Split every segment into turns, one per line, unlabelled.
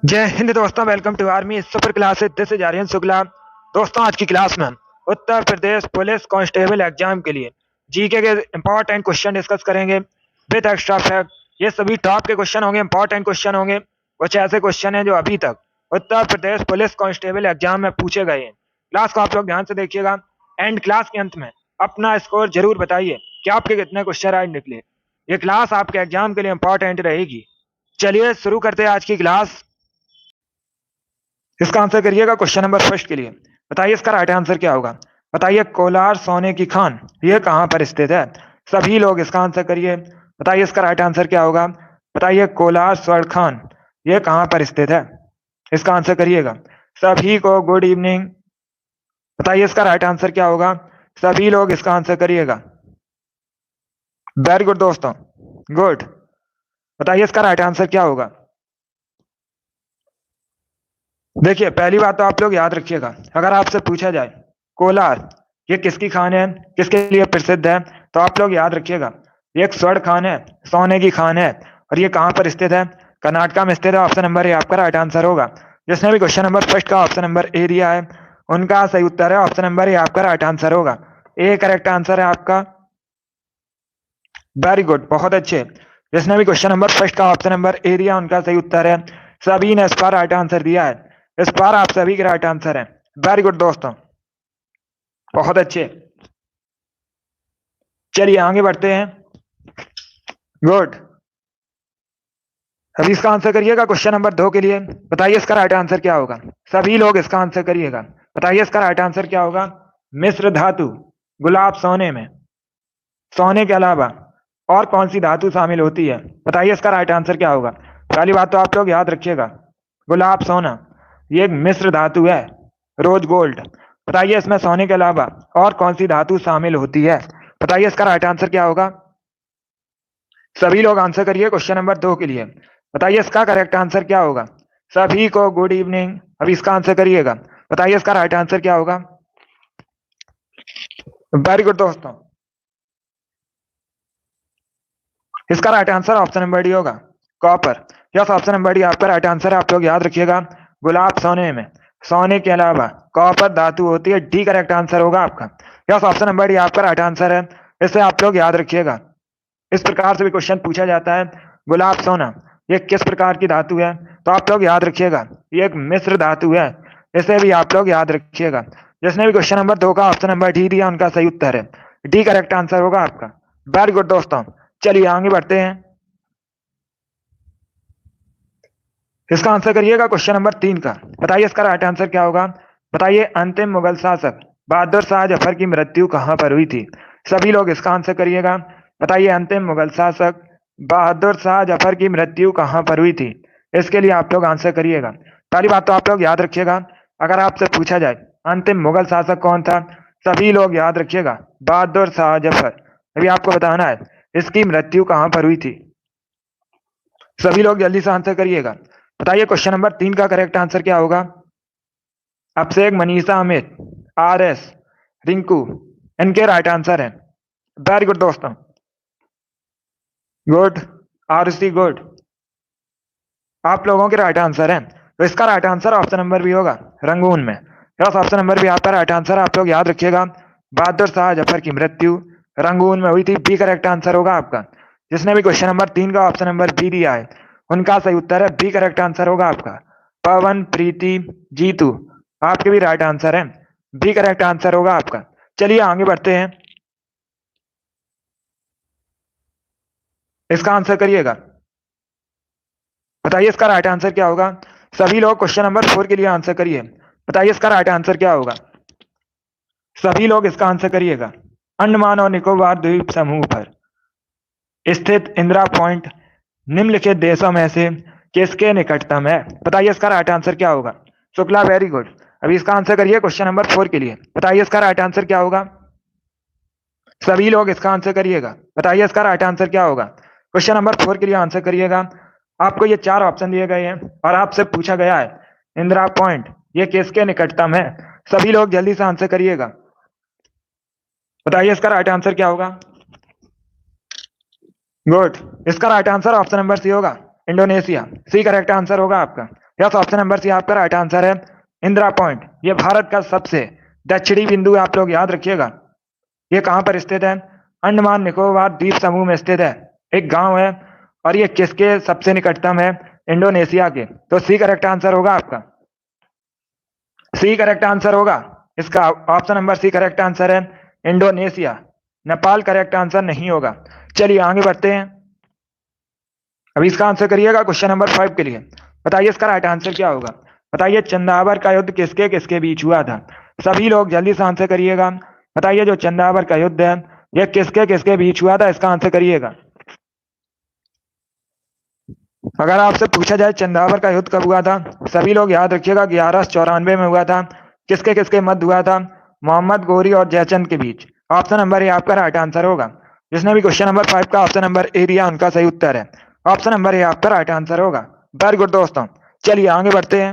जय हिंद दोस्तों, welcome to army super class. This is Aryan Shukla. दोस्तों, आज की क्लास में हम Uttar Pradesh police constable exam के लिए जीके के इंपॉर्टेंट क्वेश्चन डिस्कस करेंगे विद एक्स्ट्रा फैक्ट। ये सभी टॉप के क्वेश्चन होंगे, इंपॉर्टेंट क्वेश्चन होंगे। कुछ ऐसे क्वेश्चन हैं जो अभी तक उत्तर प्रदेश पुलिस कांस्टेबल एग्जाम में पूछे गए हैं। क्लास को आप लोग ध्यान से देखिएगा। एंड क्लास के अंत में अपना स्कोर जरूर बताइए कि आपके कितने क्वेश्चन आज निकले। ये क्लास आपके एग्जाम के लिए इंपॉर्टेंट रहेगी। चलिए शुरू करते हैं आज की क्लास। इसका आंसर करिएगा क्वेश्चन नंबर फर्स्ट के लिए। बताइए इसका राइट आंसर क्या होगा। बताइए कोलार सोने की खान ये कहाँ पर स्थित है। सभी लोग इसका आंसर करिए। बताइए इसका राइट आंसर क्या होगा। बताइए कोलार स्वर्ण खान ये कहाँ पर स्थित है। इसका आंसर करिएगा। सभी को गुड इवनिंग। बताइए इसका राइट आंसर क्या होगा। सभी लोग इसका आंसर करिएगा। वेरी गुड दोस्तों, गुड। बताइए इसका राइट आंसर क्या होगा। देखिए, पहली बात तो आप लोग याद रखिएगा, अगर आपसे पूछा जाए कोलार ये किसकी खान है, किसके लिए प्रसिद्ध है, तो आप लोग याद रखिएगा ये एक स्वर्ण खान है, सोने की खान है। और ये कहाँ पर स्थित है। कर्नाटका में स्थित है। ऑप्शन नंबर ए आपका राइट आंसर होगा। जिसने भी क्वेश्चन नंबर फर्स्ट का ऑप्शन नंबर ए दिया है उनका सही उत्तर है ऑप्शन नंबर ए आपका राइट आंसर होगा। ए करेक्ट आंसर है आपका। वेरी गुड, बहुत अच्छे। जिसने भी क्वेश्चन नंबर फर्स्ट का ऑप्शन नंबर ए दिया उनका सही उत्तर है। सभी ने इस बार राइट आंसर दिया है। इस बार आप सभी के राइट आंसर है। वेरी गुड दोस्तों, बहुत अच्छे। चलिए आगे बढ़ते हैं। गुड। अभी इसका आंसर करिएगा क्वेश्चन नंबर 2 के लिए। बताइए इसका राइट आंसर क्या होगा। सभी लोग इसका आंसर करिएगा। बताइए इसका राइट आंसर क्या होगा। मिश्र धातु गुलाब सोने में सोने के अलावा और कौन सी धातु शामिल होती है। बताइए इसका राइट आंसर क्या होगा। पहली बात तो आप लोग याद रखिएगा, गुलाब सोना ये एक मिश्र धातु है, रोज गोल्ड। बताइए इसमें सोने के अलावा और कौन सी धातु शामिल होती है। बताइए इसका राइट आंसर क्या होगा। सभी लोग आंसर करिए क्वेश्चन नंबर 2 के लिए। बताइए इसका करेक्ट आंसर क्या होगा। सभी को गुड इवनिंग। अभी इसका आंसर करिएगा। बताइए इसका राइट आंसर क्या होगा। वेरी गुड दोस्तों, इसका right answer option number D होगा, copper. Yes, option number D आपका राइट आंसर है। आप लोग याद रखिएगा, गुलाब सोने में सोने के अलावा कॉपर धातु होती है। डी करेक्ट आंसर होगा आपका। यस, ऑप्शन नंबर डी आपका राइट आंसर है। इसे आप लोग याद रखिएगा। इस प्रकार से भी क्वेश्चन पूछा जाता है, गुलाब सोना ये किस प्रकार की धातु है, तो आप लोग याद रखिएगा ये एक मिश्र धातु है। इसे भी आप लोग याद रखिएगा। जिसने भी क्वेश्चन नंबर 2 का ऑप्शन नंबर डी दिया उनका सही उत्तर है। डी करेक्ट आंसर होगा आपका। वेरी गुड दोस्तों, चलिए आगे बढ़ते हैं। इसका आंसर करिएगा क्वेश्चन नंबर 3 का। बताइए इसका राइट आंसर क्या होगा। बताइए अंतिम मुगल शासक बहादुर शाह जफर की मृत्यु कहां पर हुई थी। सभी लोग इसका आंसर करिएगा। बताइए अंतिम मुगल शासक बहादुर शाह जफर की मृत्यु कहां पर हुई थी। इसके लिए आप लोग आंसर करिएगा। पहली बात तो आप लोग याद रखिएगा, अगर आपसे पूछा जाए अंतिम मुगल शासक कौन था, सभी लोग याद रखिएगा बहादुर शाह जफर। अभी आपको बताना है इसकी मृत्यु कहां पर हुई थी। सभी लोग जल्दी से आंसर करिएगा। बताइए क्वेश्चन नंबर 3 का करेक्ट आंसर क्या होगा। अभिषेक, मनीषा, अमित, आर एस, रिंकू इनके राइट आंसर है। वेरी गुड दोस्तों, गुड। आरुषि, गुड। आप लोगों के राइट आंसर है। तो इसका राइट आंसर ऑप्शन नंबर भी होगा, रंगून में। यस, ऑप्शन नंबर भी आपका राइट आंसर है। आप लोग याद रखिएगा, बहादुर शाह जफर की मृत्यु रंगून में हुई थी। बी करेक्ट आंसर होगा आपका। जिसने भी क्वेश्चन नंबर 3 का ऑप्शन नंबर बी दिया है उनका सही उत्तर है। बी करेक्ट आंसर होगा आपका। पवन, प्रीति, जीतू आपके भी राइट आंसर है। बी करेक्ट आंसर होगा आपका। चलिए आगे बढ़ते हैं। इसका आंसर करिएगा। बताइए इसका राइट आंसर क्या होगा। सभी लोग क्वेश्चन नंबर 4 के लिए आंसर करिए। बताइए इसका राइट आंसर क्या होगा। सभी लोग इसका आंसर करिएगा। अंडमान और निकोबार द्वीप समूह पर स्थित इंदिरा पॉइंट निम्नलिखित देशों में से किसके निकटतम है। बताइए इसका राइट आंसर क्या होगा। Shukla, very good. अभी इसका आंसर करिए क्वेश्चन नंबर 4 के लिए। बताइए इसका राइट आंसर क्या होगा। सभी लोग इसका आंसर करिएगा। बताइए इसका राइट आंसर क्या होगा। क्वेश्चन नंबर 4 के लिए आंसर करिएगा। आपको ये 4 ऑप्शन दिए गए हैं और आपसे पूछा गया है इंदिरा पॉइंट ये किसके निकटतम है। सभी लोग जल्दी से आंसर करिएगा। बताइए इसका राइट आंसर क्या होगा। गुड। इसका right answer option number C होगा, इंडोनेशिया। सी करेक्ट आंसर होगा आपका। यस, ऑप्शन नंबर सी आपका राइट आंसर है। इंदिरा पॉइंट ये भारत का सबसे दक्षिणी बिंदु है, आप लोग याद रखिएगा। ये कहाँ पर स्थित है? अंडमान निकोबार द्वीप समूह में स्थित है, एक गांव है। और ये किसके सबसे निकटतम है? इंडोनेशिया के। तो सी करेक्ट आंसर होगा आपका, सी करेक्ट आंसर होगा इसका। Option number C correct answer है, इंडोनेशिया। नेपाल करेक्ट आंसर नहीं होगा। चलिए आगे बढ़ते हैं। अभी इसका आंसर करिएगा क्वेश्चन नंबर 5 के लिए। बताइए इसका राइट आंसर क्या होगा। बताइए चंदावर का युद्ध किसके किसके बीच हुआ था? सभी लोग जल्दी से आंसर करिएगा। बताइए जो चंदावर का युद्ध है ये किसके किसके बीच हुआ था, इसका आंसर करिएगा। अगर आपसे पूछा जाए चंदावर का युद्ध कब हुआ था, सभी लोग याद रखिएगा 1194 में हुआ था। किसके किसके मध्य हुआ था? मोहम्मद गौरी और जयचंद के बीच। ऑप्शन नंबर ए आपका राइट आंसर होगा। जिसने भी क्वेश्चन नंबर 5 का ऑप्शन नंबर ए दिया उनका सही उत्तर है। ऑप्शन नंबर ए आपका राइट आंसर होगा। वेरी गुड दोस्तों, चलिए आगे बढ़ते हैं।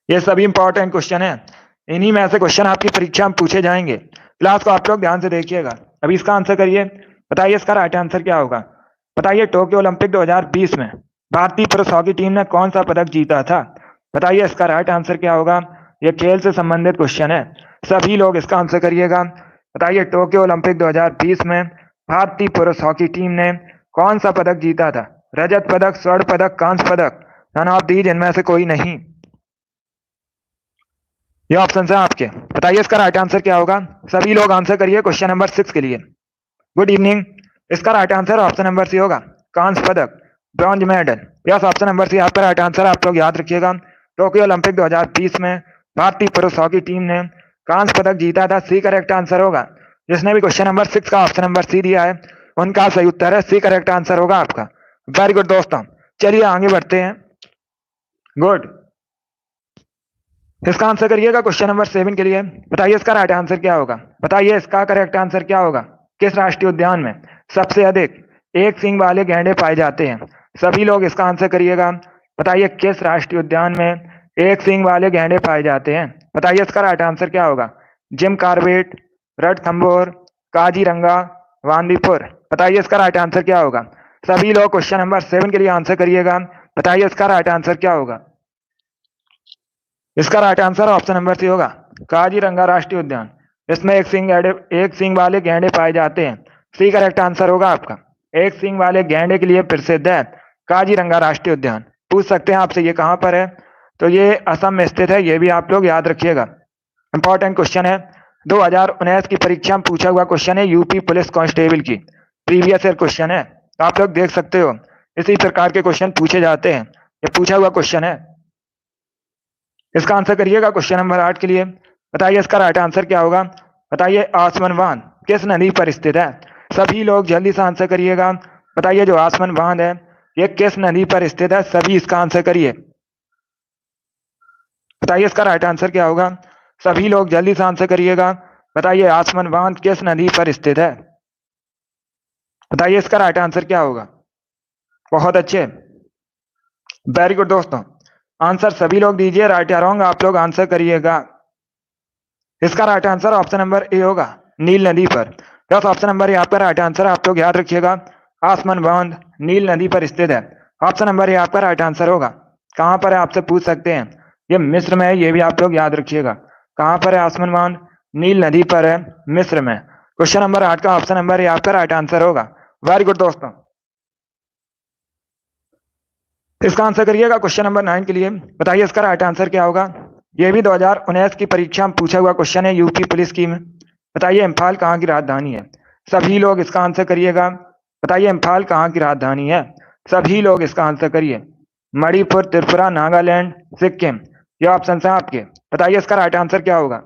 ये सभी इंपॉर्टेंट क्वेश्चन है, इन्हीं में से क्वेश्चन आपकी परीक्षा में पूछे जाएंगे। क्लास को आप लोग ध्यान से देखिएगा। अभी इसका आंसर करिए। बताइए इसका राइट आंसर क्या होगा। बताइए टोक्यो ओलंपिक 2020 में भारतीय पुरुष हॉकी टीम ने कौन सा पदक जीता था? बताइए इसका राइट आंसर क्या होगा। यह खेल से संबंधित क्वेश्चन है, सभी लोग इसका आंसर करिएगा। बताइए टोक्यो ओलंपिक 2020 में भारतीय पुरुष हॉकी टीम ने कौन सा पदक जीता था? रजत पदक, स्वर्ण पदक, कांस्य पदक, नन ऑफ दीज, इनमें से कोई नहीं। ये ऑप्शन है आपके। बताइए इसका राइट आंसर क्या होगा। सभी लोग आंसर करिए क्वेश्चन नंबर 6 के लिए। Good evening. इसका right answer option number C होगा, कांस्य पदक, bronze medal. Yes, option number C आपका राइट आंसर। आप लोग याद रखिएगा टोक्यो ओलंपिक 2020 में भारतीय पुरुष हॉकी टीम ने कांस्य पदक जीता था। सी करेक्ट आंसर होगा। जिसने भी क्वेश्चन नंबर 6 का ऑप्शन नंबर सी दिया है उनका सही उत्तर है, सी करेक्ट आंसर होगा आपका। वेरी गुड दोस्तों, चलिए आगे बढ़ते हैं। गुड। इसका आंसर करिएगा क्वेश्चन नंबर 7 के लिए। बताइए इसका राइट आंसर क्या होगा। बताइए इसका करेक्ट आंसर क्या होगा। किस राष्ट्रीय उद्यान में सबसे अधिक एक सींग वाले गैंडे पाए जाते हैं? सभी लोग इसका आंसर करिएगा। बताइए किस राष्ट्रीय उद्यान में एक सींग वाले गैंडे पाए जाते हैं? बताइए इसका राइट आंसर क्या होगा। Jim Corbett, Ranthambore, Kaziranga, Bandipur. बताइए इसका राइट आंसर क्या होगा। सभी लोग क्वेश्चन नंबर 7 के लिए आंसर करिएगा। बताइए इसका राइट आंसर क्या होगा। इसका right answer option number C होगा, काजीरंगा राष्ट्रीय उद्यान। इसमें एक सींग वाले गैंडे पाए जाते हैं। सी करेक्ट आंसर होगा आपका। एक सींग वाले गैंडे के लिए प्रसिद्ध है काजीरंगा राष्ट्रीय उद्यान। पूछ सकते हैं आपसे ये कहाँ पर है, तो ये असम में स्थित है। ये भी आप लोग याद रखिएगा, इंपॉर्टेंट क्वेश्चन है। 2019 की परीक्षा में पूछा हुआ क्वेश्चन है, यूपी पुलिस कांस्टेबल की प्रीवियस ईयर क्वेश्चन है। तो आप लोग देख सकते हो इसी प्रकार के क्वेश्चन पूछे जाते हैं। ये पूछा हुआ क्वेश्चन है। इसका आंसर करिएगा क्वेश्चन नंबर 8 के लिए। बताइए इसका राइट आंसर क्या होगा। बताइए आसमान बांध किस नदी पर स्थित है? सभी लोग जल्दी से आंसर करिएगा। बताइए जो आसमान बांध है ये किस नदी पर स्थित है? सभी इसका आंसर करिए। बताइए इसका राइट आंसर क्या होगा। सभी लोग जल्दी से आंसर करिएगा। बताइए आसमान बांध किस नदी पर स्थित है? बताइए इसका राइट आंसर क्या होगा। बहुत अच्छे, वेरी गुड दोस्तों। आंसर सभी लोग दीजिए, राइट या रॉन्ग आप लोग आंसर करिएगा। इसका right answer option number A होगा, नील नदी पर। यस, ऑप्शन नंबर ए आपका राइट आंसर। आप लोग याद रखिएगा आसमान बांध नील नदी पर स्थित है। ऑप्शन नंबर ए आपका राइट आंसर होगा। कहां पर है आपसे पूछ सकते हैं, ये मिस्र में है, ये भी आप लोग याद रखिएगा। कहां पर है आसमान बांध? नील नदी पर है, मिस्र में। क्वेश्चन नंबर 8 का ऑप्शन नंबर ए आपका राइट आंसर होगा। वेरी गुड दोस्तों, इसका आंसर करिएगा क्वेश्चन नंबर 9 के लिए। बताइए इसका राइट आंसर क्या होगा। यह भी 2019 की परीक्षा में पूछा हुआ क्वेश्चन है, यूपी पुलिस की में। बताइए इम्फाल कहाँ की राजधानी है? सभी लोग इसका आंसर करिएगा। बताइए इम्फाल कहाँ की राजधानी है? सभी लोग इसका आंसर करिए। मणिपुर, त्रिपुरा, नागालैंड, सिक्किम, ये ऑप्शन है आपके। बताइए इसका राइट आंसर क्या होगा।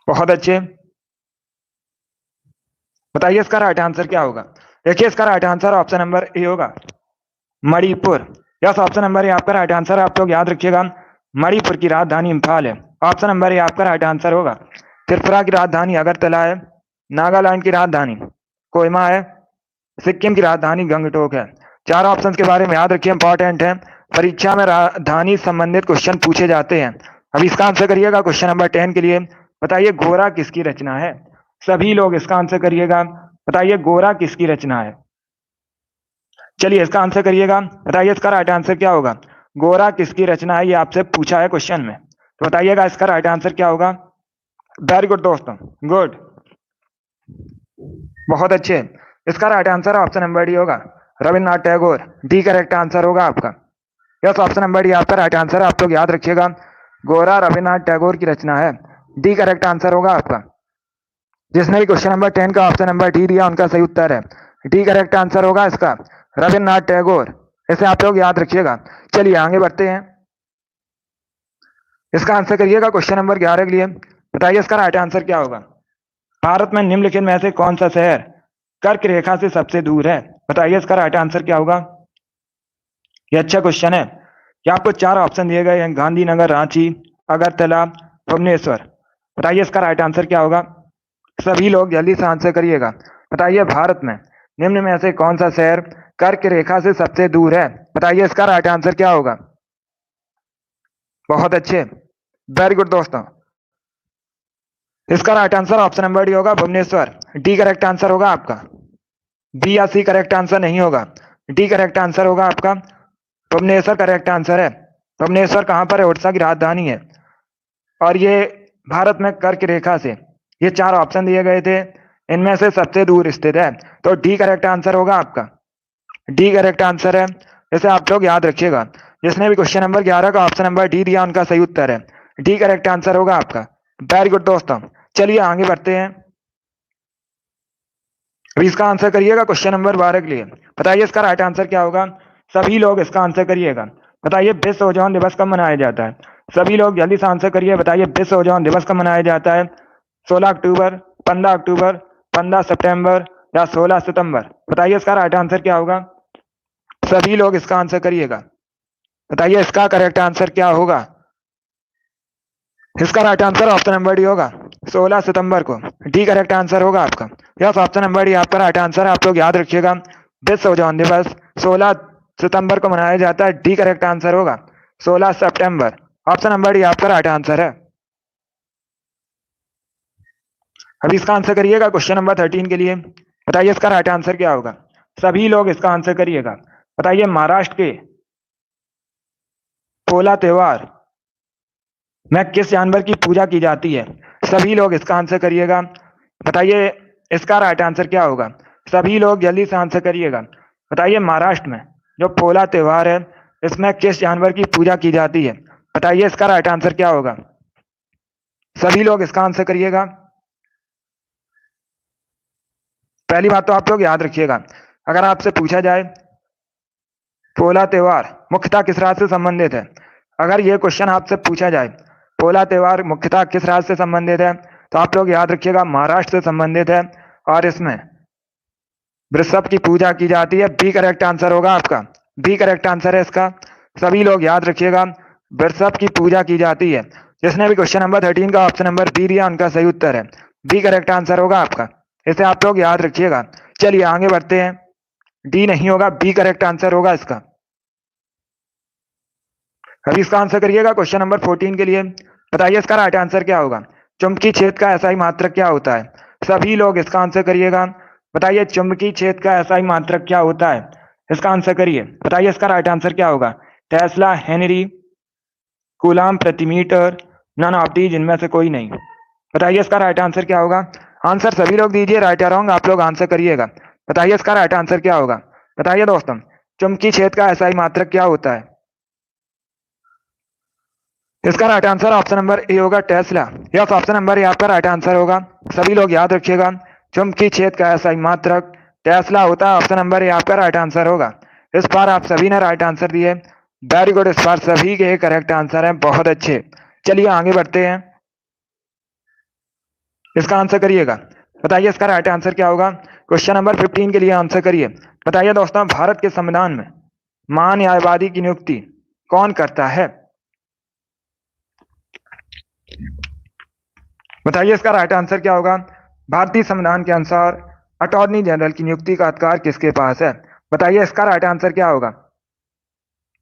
बहुत अच्छे, बताइए इसका राइट आंसर क्या होगा। देखिए इसका right answer option number A होगा, Manipur. Yes, option number A आपका राइट आंसर। आप लोग याद रखिएगा मणिपुर की राजधानी इम्फाल है। ऑप्शन नंबर ए आपका राइट आंसर होगा। त्रिपुरा की राजधानी अगरतला है। नागालैंड की राजधानी कोहिमा है। सिक्किम की राजधानी गंगटोक है। चार ऑप्शंस के बारे में याद रखिए, इंपॉर्टेंट है। परीक्षा में राजधानी संबंधित क्वेश्चन पूछे जाते हैं। अब इसका आंसर करिएगा क्वेश्चन नंबर 10 के लिए। बताइए गोरा किसकी रचना है? सभी लोग इसका आंसर करिएगा। बताइए गोरा किसकी रचना है? चलिए इसका आंसर करिएगा। बताइए इसका राइट आंसर क्या होगा। गोरा किसकी रचना है, ये आपसे पूछा है क्वेश्चन में, तो बताइएगा इसका राइट आंसर क्या होगा। वेरी गुड दोस्तों, गुड, बहुत अच्छे। इसका right answer option number D होगा, Rabindranath Tagore. D correct answer होगा आपका। यस, ऑप्शन नंबर डी आपका राइट आंसर है। आप लोग याद रखिएगा, गोरा रविन्द्रनाथ टैगोर की रचना है। डी करेक्ट आंसर होगा आपका। जिसने भी क्वेश्चन नंबर 10 का ऑप्शन नंबर डी दिया उनका सही उत्तर है। डी करेक्ट आंसर होगा इसका, रविन्द्रनाथ टैगोर। इसे आप लोग याद रखिएगा। चलिए आगे बढ़ते हैं। इसका आंसर करिएगा क्वेश्चन नंबर 11 के लिए। बताइए इसका राइट आंसर क्या होगा। भारत में निम्नलिखित में से कौन सा शहर कर्क रेखा से सबसे दूर है। बताइए इसका राइट आंसर क्या होगा। ये अच्छा क्वेश्चन है कि आपको 4 ऑप्शन दिए गए हैं, गांधीनगर, रांची, अगरतला, भुवनेश्वर। बताइए इसका राइट आंसर क्या होगा। सभी लोग जल्दी से आंसर करिएगा। बताइए भारत में निम्न में से कौन सा शहर कर्क रेखा से सबसे दूर है। बताइए इसका राइट आंसर क्या होगा। बहुत अच्छे, वेरी गुड दोस्तों। इसका right answer option number D होगा, भुवनेश्वर। डी करेक्ट आंसर होगा आपका। बी या सी करेक्ट आंसर नहीं होगा, डी करेक्ट आंसर होगा आपका। भुवनेश्वर करेक्ट आंसर है। भुवनेश्वर कहाँ पर है, उड़ीसा की राजधानी है। और ये भारत में कर्क रेखा से, ये 4 ऑप्शन दिए गए थे, इनमें से सबसे दूर स्थित है, तो डी करेक्ट आंसर होगा आपका। डी करेक्ट आंसर है, इसे आप लोग याद रखिएगा। जिसने भी क्वेश्चन नंबर 11 का ऑप्शन नंबर डी दिया उनका सही उत्तर है। डी करेक्ट आंसर होगा आपका। वेरी गुड दोस्तों, चलिए आगे बढ़ते हैं। अभी इसका आंसर करिएगा क्वेश्चन नंबर 12 के लिए। बताइए इसका राइट आंसर क्या होगा। सभी लोग इसका आंसर करिएगा। बताइए विश्व ओजोन दिवस कब मनाया जाता है। सभी लोग जल्दी से आंसर करिए। बताइए विश्व ओजोन दिवस कब मनाया जाता है। 16 अक्टूबर, 15 अक्टूबर, 15 सितंबर या 16 सितंबर। बताइए इसका राइट आंसर क्या होगा। सभी लोग इसका आंसर करिएगा। बताइए इसका करेक्ट आंसर क्या होगा। इसका right answer option number D होगा, 16 सितंबर को। डी करेक्ट आंसर होगा आपका। यस, ऑप्शन नंबर डी आपका राइट आंसर है। आप लोग याद रखिएगा, विश्व ओजोन दिवस 16 सितंबर को मनाया जाता है। डी करेक्ट आंसर होगा 16 सितंबर। ऑप्शन नंबर डी आपका राइट आंसर है। अभी इसका आंसर करिएगा क्वेश्चन नंबर 13 के लिए। बताइए इसका राइट आंसर क्या होगा। सभी लोग इसका आंसर करिएगा। बताइए महाराष्ट्र के पोला त्योहार में किस जानवर की पूजा की जाती है। सभी लोग इसका आंसर करिएगा। बताइए इसका राइट आंसर क्या होगा। सभी लोग जल्दी से आंसर करिएगा। बताइए महाराष्ट्र में जो पोला त्योहार है, इसमें किस जानवर की पूजा की जाती है। बताइए इसका राइट आंसर क्या होगा। सभी लोग इसका आंसर करिएगा। पहली बात तो आप लोग याद रखिएगा, अगर आपसे पूछा जाए पोला त्योहार मुख्यतः किस राज्य से संबंधित है, अगर ये क्वेश्चन आपसे पूछा जाए पोला त्योहार मुख्यतः किस राज्य से संबंधित है, तो आप लोग याद रखिएगा महाराष्ट्र से संबंधित है और इसमें वृषभ की पूजा की जाती है। बी करेक्ट आंसर होगा आपका। बी करेक्ट आंसर है इसका। सभी लोग याद रखिएगा, वृषभ की पूजा की जाती है। जिसने भी क्वेश्चन नंबर 13 का ऑप्शन नंबर बी दिया उनका सही उत्तर है। बी करेक्ट आंसर होगा आपका। इसे आप लोग याद रखिएगा। चलिए आगे बढ़ते हैं। डी नहीं होगा, बी करेक्ट आंसर होगा इसका। अभी इसका आंसर करिएगा क्वेश्चन नंबर 14 के लिए। बताइए इसका राइट आंसर क्या होगा। चुंबकीय क्षेत्र का एसआई मात्रक क्या होता है। सभी लोग इसका आंसर करिएगा। बताइए चुंबकीय क्षेत्र का एसआई मात्रक क्या होता है। इसका आंसर करिए। बताइए इसका राइट आंसर क्या होगा। टेस्ला, हेनरी, कूलाम प्रति मीटर, नन ऑफ दीज, इनमें से कोई नहीं। बताइए इसका राइट आंसर क्या होगा। आंसर सभी लोग दीजिए, राइट या रॉन्ग आप लोग आंसर करिएगा। बताइए इसका राइट आंसर क्या होगा। बताइए दोस्तों, चुंबकीय क्षेत्र का एसआई मात्रक क्या होता है। इसका right answer option number A होगा, Tesla. Yes, option number A आपका राइट आंसर होगा। सभी लोग याद रखिएगा, चुंबकीय क्षेत्र का एसआई मात्रक टेस्ला होता है। ऑप्शन नंबर ए आपका राइट आंसर होगा। इस बार आप सभी ने राइट आंसर दिए, वेरी गुड। इस बार सभी के करेक्ट आंसर हैं, बहुत अच्छे। चलिए आगे बढ़ते हैं। इसका आंसर करिएगा। बताइए इसका राइट आंसर क्या होगा। क्वेश्चन नंबर 15 के लिए आंसर करिए। बताइए दोस्तों, भारत के संविधान में महान्यायवादी की नियुक्ति कौन करता है। बताइए इसका राइट आंसर क्या होगा। भारतीय संविधान के अनुसार अटॉर्नी जनरल की नियुक्ति का अधिकार किसके पास है। बताइए इसका राइट आंसर क्या होगा।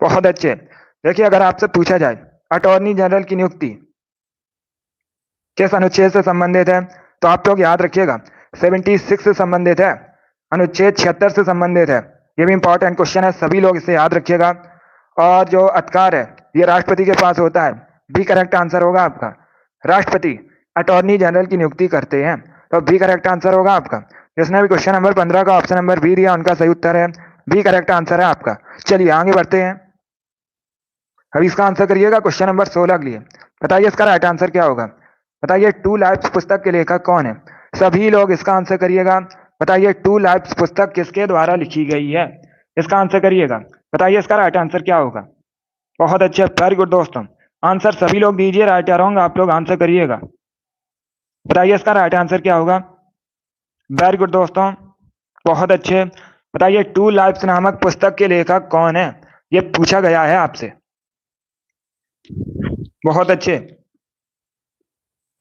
बहुत अच्छे। देखिए अगर आपसे पूछा जाए अटॉर्नी जनरल की नियुक्ति किस अनुच्छेद से संबंधित है, तो आप लोग याद रखिएगा 76 से संबंधित है, अनुच्छेद 76 से संबंधित है। ये भी इंपॉर्टेंट क्वेश्चन है, सभी लोग इसे याद रखिएगा। और जो अधिकार है ये राष्ट्रपति के पास होता है, बी करेक्ट आंसर होगा आपका। राष्ट्रपति अटॉर्नी जनरल की नियुक्ति करते हैं, तो बी करेक्ट आंसर होगा आपका। जिसने भी क्वेश्चन नंबर 15 का ऑप्शन नंबर बी दिया उनका सही उत्तर है बी करेक्ट आंसर है आपका। चलिए आगे बढ़ते हैं। अभी इसका आंसर करिएगा क्वेश्चन नंबर 16 के लिए। बताइए इसका राइट आंसर क्या होगा। बताइए टू लाइफ्स पुस्तक के लेखक कौन है। सभी लोग इसका आंसर करिएगा। बताइए टू लाइफ्स पुस्तक किसके द्वारा लिखी गई है, इसका आंसर करिएगा। बताइए इसका राइट आंसर क्या होगा। बहुत अच्छे, वेरी गुड दोस्तों। आंसर सभी लोग दीजिए, राइट या रॉन्ग आप लोग आंसर करिएगा। बताइए इसका राइट आंसर क्या होगा। वेरी गुड दोस्तों, बहुत अच्छे। बताइए टू लाइफ्स नामक पुस्तक के लेखक कौन है, ये पूछा गया है आपसे। बहुत अच्छे।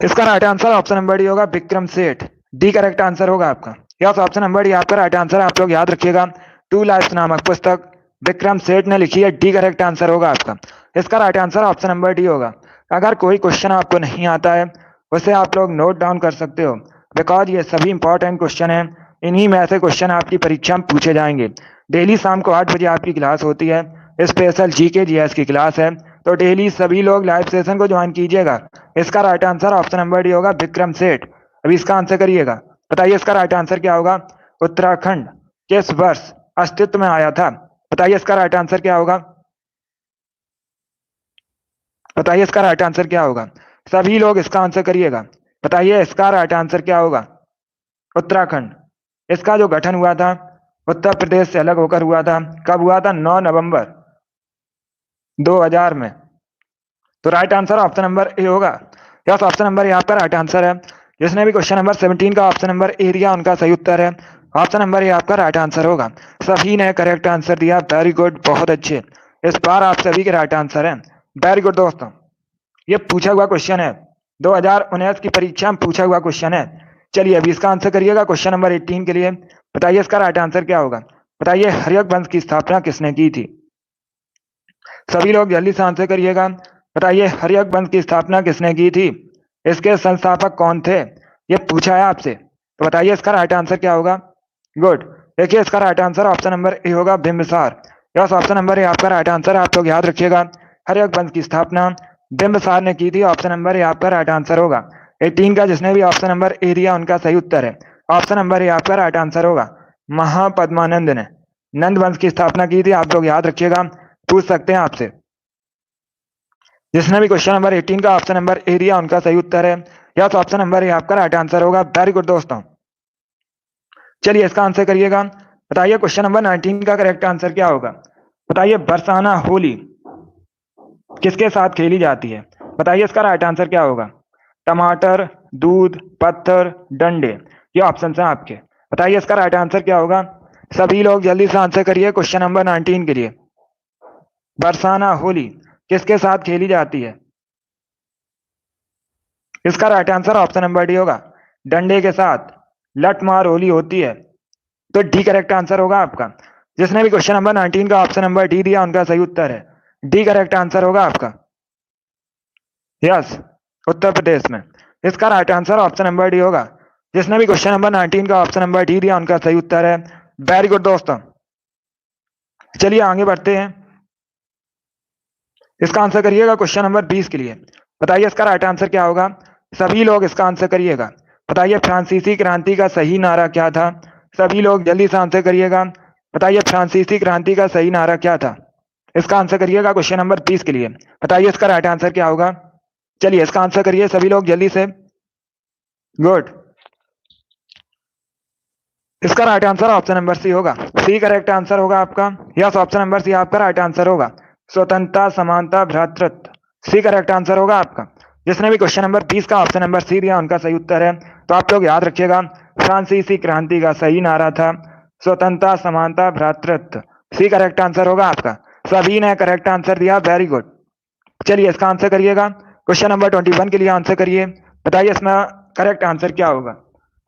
इसका right answer option number D होगा, Vikram Seth. D correct answer होगा आपका। यस, ऑप्शन नंबर डी आपका राइट आंसर है, आप लोग याद रखिएगा। टू लाइफ्स नामक पुस्तक विक्रम सेठ ने लिखी है, डी करेक्ट आंसर होगा आपका। इसका right answer option number D होगा। अगर कोई क्वेश्चन आपको नहीं आता है उसे आप लोग नोट डाउन कर सकते हो, बिकॉज ये सभी इंपॉर्टेंट क्वेश्चन है। इन्हीं में ऐसे क्वेश्चन आपकी परीक्षा में पूछे जाएंगे। डेली शाम को 8 बजे आपकी क्लास होती है, स्पेशल जीके जीएस की क्लास है, तो डेली सभी लोग लाइव सेशन को ज्वाइन कीजिएगा। इसका right answer option number D होगा, विक्रम सेठ। अभी इसका आंसर करिएगा। बताइए इसका राइट आंसर क्या होगा। उत्तराखंड किस वर्ष अस्तित्व में आया था। बताइए इसका राइट आंसर क्या होगा। बताइए इसका राइट आंसर क्या होगा। सभी लोग इसका आंसर करिएगा। बताइए इसका राइट आंसर क्या होगा। उत्तराखंड, इसका जो गठन हुआ था उत्तर प्रदेश से अलग होकर हुआ था। कब हुआ था, 9 नवंबर 2000 में। तो right answer option number A होगा। यस, ऑप्शन नंबर ए आपका राइट आंसर है। जिसने भी क्वेश्चन नंबर 17 का ऑप्शन नंबर ए दिया उनका सही उत्तर है। ऑप्शन नंबर ए आपका राइट आंसर होगा। सभी ने करेक्ट आंसर दिया, वेरी गुड, बहुत अच्छे। इस बार आप सभी के राइट आंसर है, वेरी गुड दोस्तों। ये पूछा हुआ क्वेश्चन है, 2019 की परीक्षा में पूछा हुआ क्वेश्चन है। चलिए अभी इसका आंसर करिएगा क्वेश्चन नंबर 18 के लिए। बताइए इसका राइट आंसर क्या होगा। बताइए हर्यक वंश की स्थापना किसने की थी। सभी लोग जल्दी से आंसर करिएगा। बताइए हर्यक वंश की स्थापना किसने की थी, इसके संस्थापक कौन थे, ये पूछा है आपसे। तो बताइए इसका राइट आंसर क्या होगा। गुड, देखिए इसका right answer option number A होगा, Bimbisara. Yes, option number A आपका राइट आंसर है, आप लोग याद रखिएगा। हर्यक वंश की स्थापना बिंबिसार ने की थी, ऑप्शन नंबर ए आपका राइट आंसर होगा। 18 का जिसने भी ऑप्शन नंबर ए दिया उनका सही उत्तर है, ऑप्शन नंबर ए आपका राइट आंसर होगा। महापद्मानंद ने नंद वंश की स्थापना की थी, आप लोग याद रखिएगा, पूछ सकते हैं आपसे। जिसने भी क्वेश्चन नंबर 18 का ऑप्शन नंबर ए दिया उनका सही उत्तर है, यस, ऑप्शन नंबर ए आपका राइट आंसर होगा। वेरी गुड दोस्तों, चलिए इसका आंसर करिएगा। बताइए क्वेश्चन नंबर 19 का करेक्ट आंसर क्या होगा। बताइए बरसाना होली किसके साथ खेली जाती है। बताइए इसका राइट आंसर क्या होगा। टमाटर, दूध, पत्थर, डंडे, ये ऑप्शन है आपके। बताइए इसका राइट आंसर क्या होगा। सभी लोग जल्दी से आंसर करिए क्वेश्चन नंबर 19 के लिए। बरसाना होली किसके साथ खेली जाती है। इसका right answer option number D होगा, डंडे के साथ लठमार होली होती है, तो डी करेक्ट आंसर होगा आपका। जिसने भी क्वेश्चन नंबर 19 का ऑप्शन नंबर डी दिया उनका सही उत्तर है, डी करेक्ट आंसर होगा आपका। यस, उत्तर प्रदेश में। इसका right answer option number D होगा। जिसने भी क्वेश्चन नंबर 19 का ऑप्शन नंबर डी दिया उनका सही उत्तर है, वेरी गुड दोस्तों। चलिए आगे बढ़ते हैं। इसका आंसर करिएगा क्वेश्चन नंबर 20 के लिए। बताइए इसका राइट आंसर क्या होगा। सभी लोग इसका आंसर करिएगा। बताइए फ्रांसीसी क्रांति का सही नारा क्या था। सभी लोग जल्दी से आंसर करिएगा। बताइए फ्रांसीसी क्रांति का सही नारा क्या था। इसका आंसर करिएगा क्वेश्चन नंबर 20 के लिए। बताइए इसका राइट आंसर क्या होगा। चलिए इसका आंसर करिए सभी लोग जल्दी से। गुड, इसका right answer option number C होगा, सी करेक्ट आंसर होगा आपका। यस, ऑप्शन नंबर सी आपका राइट आंसर होगा। स्वतंत्रता, समानता, भ्रातृत्व, सी करेक्ट आंसर होगा आपका। जिसने भी क्वेश्चन नंबर 20 का ऑप्शन नंबर सी दिया उनका सही उत्तर है, तो आप लोग याद रखिएगा फ्रांसीसी क्रांति का सही नारा था स्वतंत्रता, समानता, भ्रातृत्व, सी करेक्ट आंसर होगा आपका। सभी ने करेक्ट आंसर दिया, वेरी गुड। चलिए इसका आंसर करिएगा। क्वेश्चन नंबर 21 के लिए आंसर करिए। बताइए इसमें करेक्ट आंसर क्या होगा।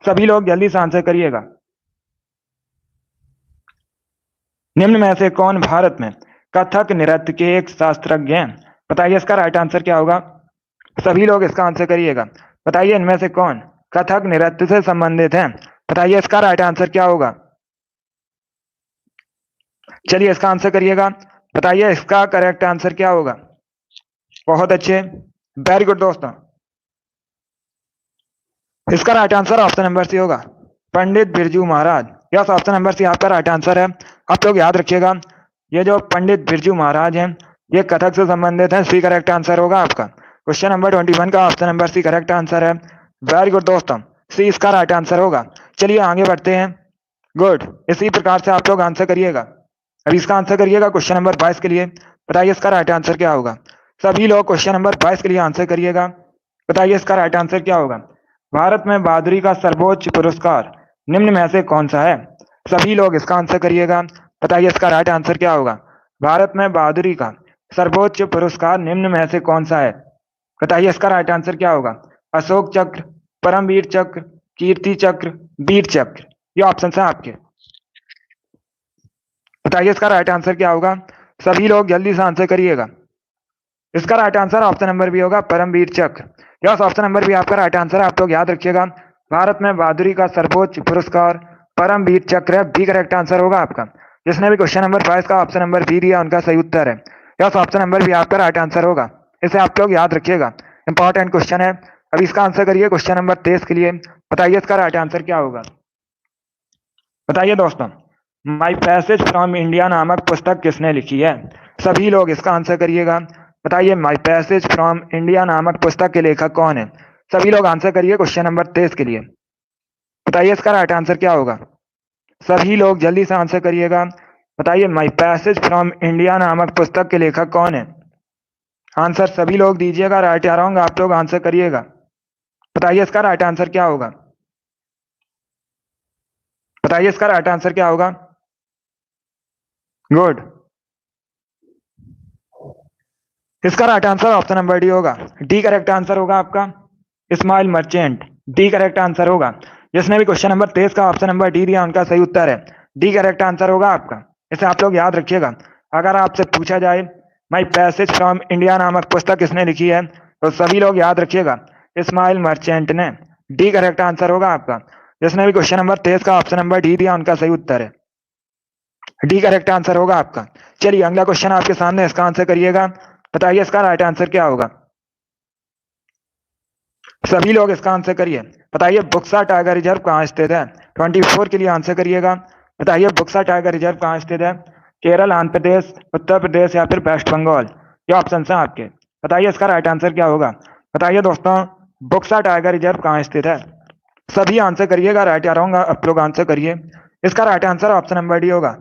सभी लोग जल्दी से आंसर करिएगा। निम्न में से कौन भारत में कथक नृत्य के एक शास्त्रज्ञ हैं। बताइए इसका राइट आंसर क्या होगा। सभी लोग इसका आंसर करिएगा। बताइए इनमें से कौन कथक नृत्य से संबंधित हैं। बताइए इसका राइट आंसर क्या होगा। चलिए इसका आंसर करिएगा। बताइए इसका करेक्ट आंसर क्या होगा। बहुत अच्छे, वेरी गुड दोस्तों। इसका right answer option number C होगा, Pandit Birju Maharaj. Yes, option number C आपका राइट आंसर है। आप लोग याद रखिएगा, ये जो पंडित बिरजू महाराज हैं ये कथक से संबंधित है। सी करेक्ट आंसर होगा आपका। क्वेश्चन नंबर 21 का option number C correct answer है। वेरी गुड दोस्तों, सी इसका राइट आंसर होगा। चलिए आगे बढ़ते हैं। गुड, इसी प्रकार से आप लोग आंसर करिएगा। अभी इसका आंसर करिएगा क्वेश्चन नंबर 22 के लिए। बताइए इसका राइट आंसर क्या होगा। सभी लोग क्वेश्चन नंबर 22 के लिए आंसर करिएगा। बताइए इसका राइट आंसर क्या होगा। भारत में बहादुरी का सर्वोच्च पुरस्कार निम्न में से कौन सा है। सभी लोग इसका आंसर करिएगा। बताइए इसका राइट आंसर क्या होगा। भारत में बहादुरी का सर्वोच्च पुरस्कार निम्न में से कौन सा है। बताइए इसका राइट आंसर क्या होगा। अशोक चक्र, परमवीर चक्र, कीर्ति चक्र, वीर चक्र। ये ऑप्शन है आपके। बताइए इसका राइट आंसर क्या होगा। सभी लोग जल्दी से आंसर करिएगा। इसका right answer option number B होगा, Paramvir Chakra. Yes, option number B आपका राइट आंसर है। आप लोग याद रखिएगा, भारत में बहादुरी का सर्वोच्च पुरस्कार परमवीर चक्र है। बी करेक्ट आंसर होगा आपका। जिसने भी क्वेश्चन नंबर 22 का ऑप्शन नंबर बी दिया उनका सही उत्तर है। यस, ऑप्शन नंबर बी आपका राइट आंसर होगा। इसे आप लोग याद रखिएगा, इंपॉर्टेंट क्वेश्चन है। अभी इसका आंसर करिए क्वेश्चन नंबर 23 के लिए। बताइए इसका राइट आंसर क्या होगा। बताइए दोस्तों, माई पैसेज फ्रॉम इंडिया नामक पुस्तक किसने लिखी है। सभी लोग इसका आंसर करिएगा। बताइए माई पैसेज फ्रॉम इंडिया नामक पुस्तक के लेखक कौन है। सभी लोग आंसर करिए क्वेश्चन नंबर 23 के लिए। बताइए इसका राइट आंसर क्या होगा। सभी लोग जल्दी से आंसर करिएगा। बताइए माई पैसेज फ्रॉम इंडिया नामक पुस्तक के लेखक कौन है। आंसर सभी लोग दीजिएगा, राइट या रॉन्ग आप लोग आंसर करिएगा। बताइए इसका राइट आंसर क्या होगा। बताइए इसका राइट आंसर क्या होगा। गुड, इसका right answer option number D होगा। डी करेक्ट आंसर होगा आपका, smile merchant. D correct answer होगा। जिसने भी क्वेश्चन नंबर 23 का ऑप्शन नंबर डी दिया उनका सही उत्तर है। डी करेक्ट आंसर होगा आपका। इसे आप लोग याद रखिएगा। अगर आपसे पूछा जाए माई पैसेज फ्रॉम इंडिया नामक पुस्तक किसने लिखी है तो सभी लोग याद रखिएगा, स्माइल मर्चेंट ने। डी करेक्ट आंसर होगा आपका। जिसने भी क्वेश्चन नंबर 23 का ऑप्शन नंबर डी दिया उनका सही उत्तर है। डी करेक्ट आंसर होगा आपका। चलिए अगला क्वेश्चन आपके सामने, इसका आंसर करिएगा। बताइए इसका राइट आंसर क्या होगा। सभी लोग इसका आंसर करिए। बताइए बुक्सा टाइगर रिजर्व कहाँ स्थित है। 24 के लिए आंसर करिएगा। बताइए बुक्सा टाइगर रिजर्व कहाँ स्थित है। केरल, आंध्र प्रदेश, उत्तर प्रदेश या फिर वेस्ट बंगाल। ये ऑप्शन है आपके। बताइए इसका राइट आंसर क्या होगा। बताइए दोस्तों, बुक्सा टाइगर रिजर्व कहाँ स्थित है। सभी आंसर करिएगा, राइट या रॉन्ग आप लोग आंसर करिए। इसका right answer option number D होगा,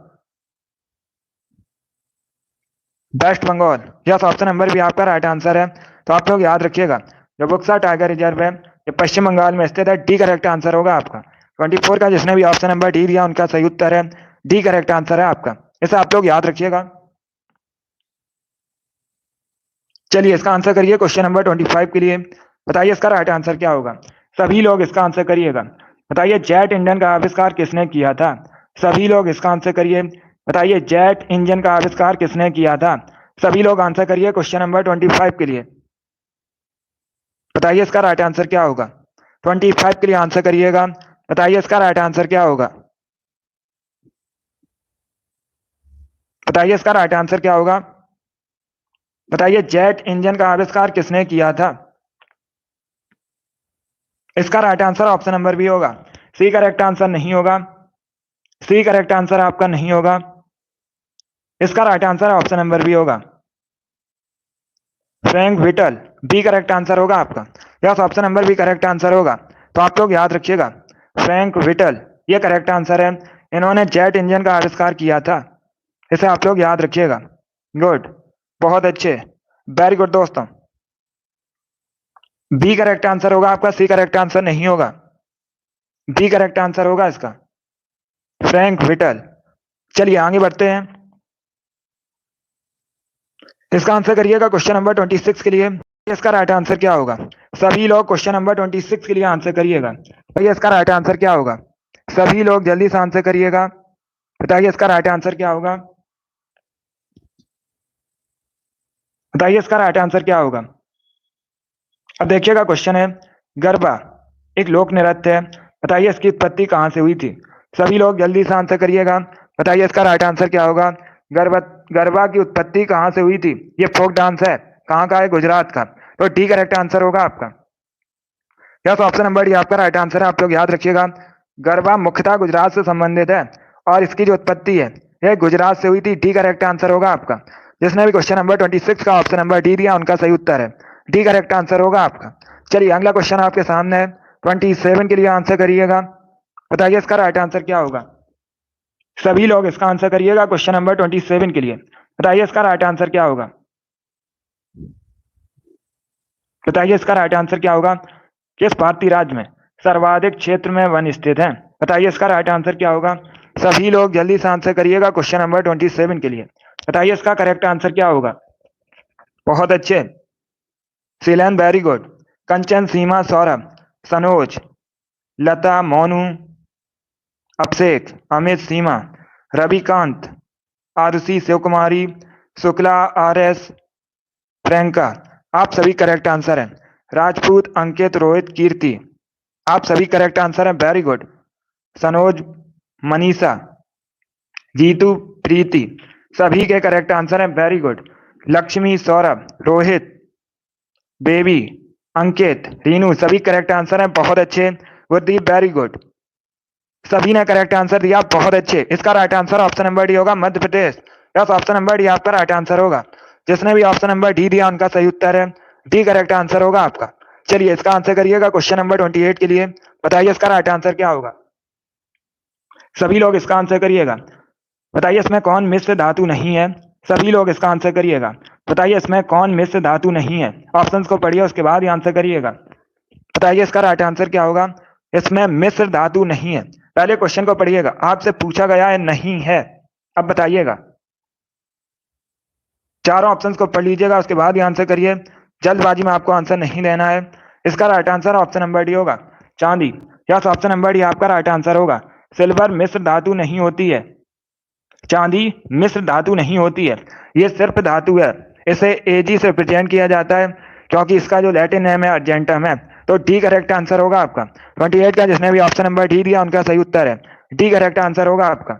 West Bengal. Yes, option number भी आपका राइट आंसर है। तो आप लोग याद रखिएगा, जो बुक्सा टाइगर रिजर्व है ये पश्चिम बंगाल में स्थित है। डी करेक्ट आंसर होगा आपका। 24 का जिसने भी ऑप्शन नंबर डी दिया उनका सही उत्तर है। डी करेक्ट आंसर है आपका। इसे आप लोग याद रखिएगा। चलिए इसका आंसर करिए क्वेश्चन नंबर 25 के लिए। बताइए इसका राइट आंसर क्या होगा। सभी लोग इसका आंसर करिएगा। बताइए जेट इंजन का आविष्कार किसने किया था। सभी लोग इसका आंसर करिए। बताइए जेट इंजन का आविष्कार किसने किया था। सभी लोग आंसर करिए क्वेश्चन नंबर 25 के लिए। बताइए इसका राइट आंसर क्या होगा। 25 के लिए आंसर करिएगा। बताइए इसका राइट आंसर क्या होगा। बताइए इसका राइट आंसर क्या होगा। बताइए जेट इंजन का आविष्कार किसने किया था। इसका right answer option number B होगा। सी करेक्ट आंसर नहीं होगा। सी करेक्ट आंसर आपका नहीं होगा। इसका right answer option number B होगा, Frank Whittle. B correct answer होगा आपका। Yes, option number B correct answer होगा। तो आप लोग याद रखिएगा, फ्रैंक विटल ये करेक्ट आंसर है। इन्होंने जेट इंजन का आविष्कार किया था। इसे आप लोग याद रखिएगा। गुड, बहुत अच्छे, वेरी गुड दोस्तों। बी करेक्ट आंसर होगा आपका। सी करेक्ट आंसर नहीं होगा। बी करेक्ट आंसर होगा इसका, फ्रैंक विटल। चलिए आगे बढ़ते हैं। इसका आंसर करिएगा क्वेश्चन नंबर 26 के लिए। इसका राइट आंसर क्या होगा। सभी लोग क्वेश्चन नंबर 26 के लिए आंसर करिएगा। भैया इसका राइट आंसर क्या होगा। सभी लोग जल्दी से आंसर करिएगा। बताइए इसका राइट आंसर क्या होगा। बताइए इसका राइट आंसर क्या होगा। अब देखिएगा क्वेश्चन है, गरबा एक लोक नृत्य है। बताइए इसकी उत्पत्ति कहाँ से हुई थी। सभी लोग जल्दी से आंसर करिएगा। बताइए इसका राइट आंसर क्या होगा। गरबा की उत्पत्ति कहाँ से हुई थी? ये फोक डांस है, कहाँ का है? गुजरात का। तो डी करेक्ट आंसर होगा आपका। यस, ऑप्शन नंबर डी आपका राइट आंसर है। आप लोग याद रखिएगा, गरबा मुख्यतः गुजरात से संबंधित है और इसकी जो उत्पत्ति है यह गुजरात से हुई थी। डी करेक्ट आंसर होगा आपका। जिसने भी क्वेश्चन नंबर 26 का ऑप्शन नंबर डी दिया उनका सही उत्तर है, डी करेक्ट आंसर होगा आपका। चलिए अगला क्वेश्चन आपके सामने है, 27 के लिए आंसर करिएगा। बताइए इसका राइट आंसर क्या होगा? सभी लोग इसका आंसर करिएगा क्वेश्चन नंबर 27 के लिए। बताइए इसका राइट आंसर क्या होगा? बताइए इसका राइट आंसर क्या होगा? किस भारतीय राज्य में सर्वाधिक क्षेत्र में वन स्थित है? बताइए इसका राइट आंसर क्या होगा? सभी लोग जल्दी से आंसर करिएगा क्वेश्चन नंबर 27 के लिए। बताइए इसका करेक्ट आंसर क्या होगा? बहुत अच्छे, सीलन वेरी गुड। कंचन, सीमा, सौरभ, सनोज, लता, मोनू, अभिषेक, अमित, सीमा, रविकांत, आरुषि, शिव कुमारी, शुक्ला, आर एस, प्रियंका, आप सभी करेक्ट आंसर हैं। राजपूत, अंकित, रोहित, कीर्ति, आप सभी करेक्ट आंसर हैं, वेरी गुड। सनोज, मनीषा, जीतू, प्रीति, सभी के करेक्ट आंसर हैं, very good. Lakshmi, Saurabh, Rohit, Baby, Ankit, Rinu, सभी करेक्ट आंसर हैं, बहुत अच्छे। गुरदीप, वेरी गुड, सभी ने करेक्ट आंसर दिया, बहुत अच्छे। इसका right answer option number D होगा, Madhya Pradesh. Yes, option number D आपका राइट आंसर होगा। जिसने भी ऑप्शन नंबर डी दिया उनका सही उत्तर है, डी करेक्ट आंसर होगा आपका। चलिए इसका आंसर करिएगा क्वेश्चन नंबर 28 के लिए। बताइए इसका राइट आंसर क्या होगा? सभी लोग इसका आंसर करिएगा। बताइए इसमें कौन मिश्र धातु नहीं है? सभी लोग इसका आंसर करिएगा। बताइए इसमें कौन मिश्र धातु नहीं है? ऑप्शंस को पढ़िए उसके बाद ही आंसर करिएगा। बताइए इसका राइट आंसर क्या होगा? इसमें मिश्र धातु नहीं है। पहले क्वेश्चन को पढ़िएगा, आपसे पूछा गया है नहीं है, अब बताइएगा। चारों ऑप्शंस को पढ़ लीजिएगा उसके बाद ही आंसर करिए, जल्दबाजी में आपको आंसर नहीं देना है। इसका right answer option number D होगा, चांदी। यस, ऑप्शन नंबर डी आपका राइट आंसर होगा। सिल्वर मिश्र धातु नहीं होती है, चांदी मिश्र धातु नहीं होती है, ये सिर्फ धातु है। इसे एजी से रिप्रेजेंट किया जाता है क्योंकि इसका जो लैटिन नेम है अर्जेंटम है। तो डी करेक्ट आंसर होगा आपका। 28 का जिसने भी ऑप्शन नंबर डी दिया उनका सही उत्तर है, डी करेक्ट आंसर होगा आपका।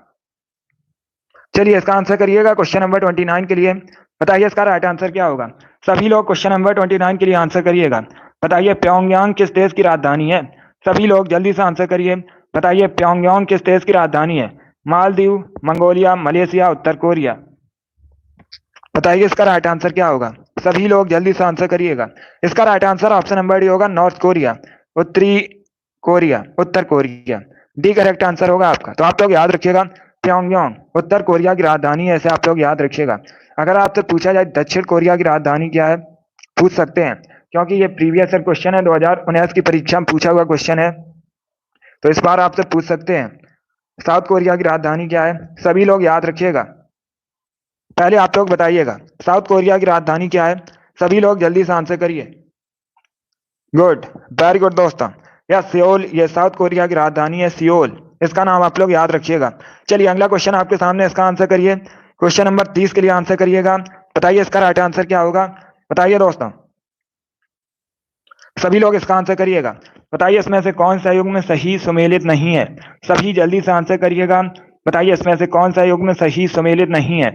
चलिए इसका आंसर करिएगा क्वेश्चन नंबर 29 के लिए। बताइए इसका राइट आंसर क्या होगा? सभी लोग क्वेश्चन नंबर 29 के लिए आंसर करिएगा। बताइए प्योंगयांग किस देश की राजधानी है? सभी लोग जल्दी से आंसर करिए। बताइए प्योंगयांग किस देश की राजधानी है? मालदीव, मंगोलिया, मलेशिया, उत्तर कोरिया। बताइए इसका राइट आंसर क्या होगा? सभी लोग जल्दी से आंसर करिएगा। इसका right answer option number D होगा, नॉर्थ कोरिया, उत्तरी कोरिया, उत्तर कोरिया। डी करेक्ट आंसर होगा आपका। तो आप लोग याद रखिएगा, प्योंगयांग उत्तर कोरिया की राजधानी है, ऐसे आप लोग याद रखिएगा। अगर आपसे पूछा जाए दक्षिण कोरिया की राजधानी क्या है, पूछ सकते हैं, क्योंकि ये प्रीवियस ईयर क्वेश्चन है, 2019 की परीक्षा में पूछा हुआ क्वेश्चन है, तो इस बार आपसे पूछ सकते हैं साउथ कोरिया की राजधानी क्या है। सभी लोग याद रखिएगा, पहले आप लोग बताइएगा साउथ कोरिया की राजधानी क्या है। सभी लोग जल्दी से आंसर करिए। गुड, वेरी गुड दोस्तों। यह सियोल, ये साउथ कोरिया की राजधानी है, सियोल, इसका नाम आप लोग याद रखिएगा। चलिए अगला क्वेश्चन आपके सामने, इसका आंसर करिए। क्वेश्चन नंबर 30 के लिए आंसर करिएगा। बताइए इसका राइट आंसर क्या होगा? बताइए दोस्तों, सभी लोग इसका आंसर करिएगा। बताइए इसमें से कौन सा युग्म सही सुमेलित नहीं है? सभी जल्दी से आंसर करिएगा। बताइए इसमें से कौन सा युग्म सही सुमेलित नहीं है?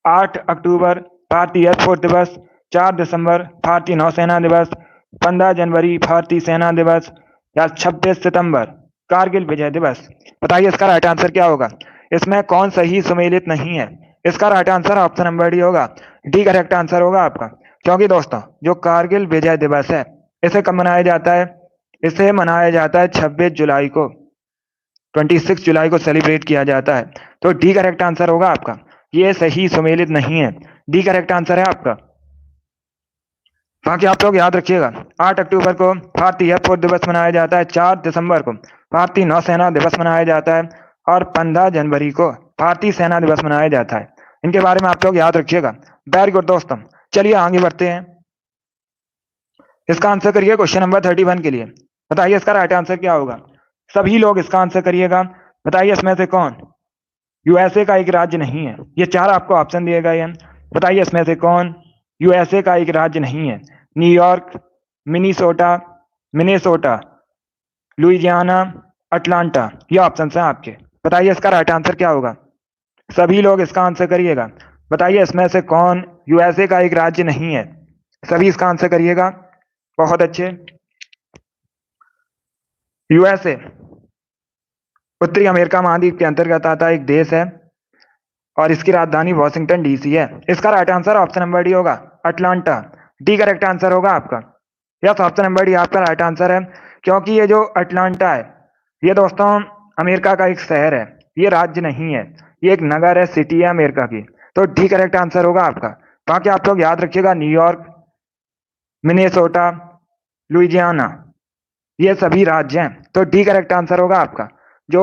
8 अक्टूबर भारतीय एयरफोर्स दिवस, 4 दिसंबर भारतीय नौसेना दिवस, 15 जनवरी भारतीय सेना दिवस, या 26 सितंबर कारगिल विजय दिवस। बताइए इसका राइट आंसर क्या होगा? इसमें कौन सही सुमेलित नहीं है? इसका right answer option number D होगा, डी करेक्ट आंसर होगा आपका। क्योंकि दोस्तों जो कारगिल विजय दिवस है, इसे कब मनाया जाता है? इसे मनाया जाता है 26 जुलाई को, 26 जुलाई को सेलिब्रेट किया जाता है। तो डी करेक्ट आंसर होगा आपका, ये सही सुमेलित नहीं है, डी करेक्ट आंसर है आपका। बाकी आप लोग याद रखिएगा, 8 अक्टूबर को भारतीय एयरफोर्स दिवस मनाया जाता है, 4 दिसंबर को भारतीय नौसेना दिवस मनाया जाता है, और 15 जनवरी को भारतीय सेना दिवस मनाया जाता है। इनके बारे में आप लोग याद रखिएगा। वेरी गुड दोस्तों, चलिए आगे बढ़ते हैं। इसका आंसर करिए क्वेश्चन नंबर 31 के लिए। बताइए इसका राइट आंसर क्या होगा? सभी लोग इसका आंसर करिएगा। बताइए इसमें से कौन यूएसए का एक राज्य नहीं है? ये 4 आपको ऑप्शन दिए गए हैं। बताइए इसमें से कौन यूएसए का एक राज्य नहीं है? New York, Minnesota, Minnesota, Louisiana, Atlanta, ये ऑप्शन हैं आपके। बताइए इसका राइट आंसर क्या होगा? सभी लोग इसका आंसर करिएगा। बताइए इसमें से कौन यूएसए का एक राज्य नहीं है? सभी इसका आंसर करिएगा। बहुत अच्छे। यूएसए उत्तरी अमेरिका महाद्वीप के अंतर्गत आता एक देश है और इसकी राजधानी वॉशिंगटन डीसी है। इसका right answer option number D होगा, अटलांटा। डी करेक्ट आंसर होगा आपका। यस, ऑप्शन नंबर डी आपका राइट आंसर है, क्योंकि ये जो अटलांटा है ये दोस्तों अमेरिका का एक शहर है, ये राज्य नहीं है, ये एक नगर है, सिटी है अमेरिका की। तो डी करेक्ट आंसर होगा आपका। बाकी आप लोग याद रखिएगा, न्यूयॉर्क, मिनेसोटा, लुइजियाना, ये सभी राज्य हैं। तो डी करेक्ट आंसर होगा आपका। जो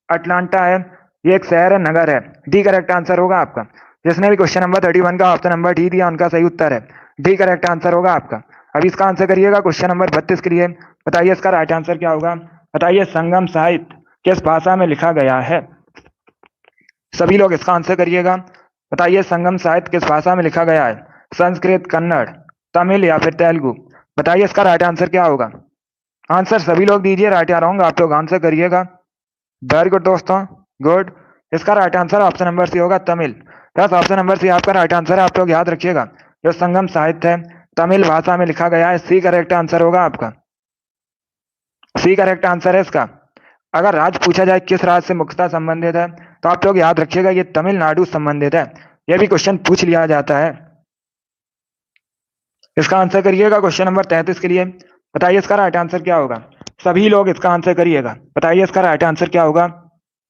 अटलांटा है ये एक शहर है, नगर है। डी करेक्ट आंसर होगा आपका। जिसने भी क्वेश्चन नंबर 31 का ऑप्शन नंबर डी दिया उनका सही उत्तर है। डी करेक्ट आंसर होगा आपका। अभी इसका आंसर करिएगा क्वेश्चन नंबर 32 के लिए। बताइए इसका राइट आंसर क्या होगा? बताइए संगम साहित्य किस भाषा में लिखा गया है? सभी लोग इसका आंसर करिएगा। बताइए संगम साहित्य किस भाषा में लिखा गया है? संस्कृत, कन्नड़, तमिल या फिर तेलुगु? बताइए इसका राइट आंसर क्या होगा? आंसर सभी लोग दीजिए, राइट या रॉन्ग आप लोग आंसर करिएगा। वेरी गुड दोस्तों, गुड। इसका right answer option number C होगा, तमिल। बस ऑप्शन नंबर सी आपका राइट आंसर है, आप लोग याद रखिएगा। जो संगम साहित्य है तमिल भाषा में लिखा गया है। सी करेक्ट आंसर होगा आपका। सी करेक्ट आंसर है इसका। अगर राज्य पूछा जाए किस राज्य से मुख्यतः संबंधित है तो आप लोग याद रखिएगा ये तमिलनाडु संबंधित है। यह भी क्वेश्चन पूछ लिया जाता है। इसका आंसर करिएगा क्वेश्चन नंबर 33 के लिए। बताइए इसका राइट आंसर क्या होगा? सभी लोग इसका आंसर करिएगा। बताइए इसका राइट आंसर क्या होगा?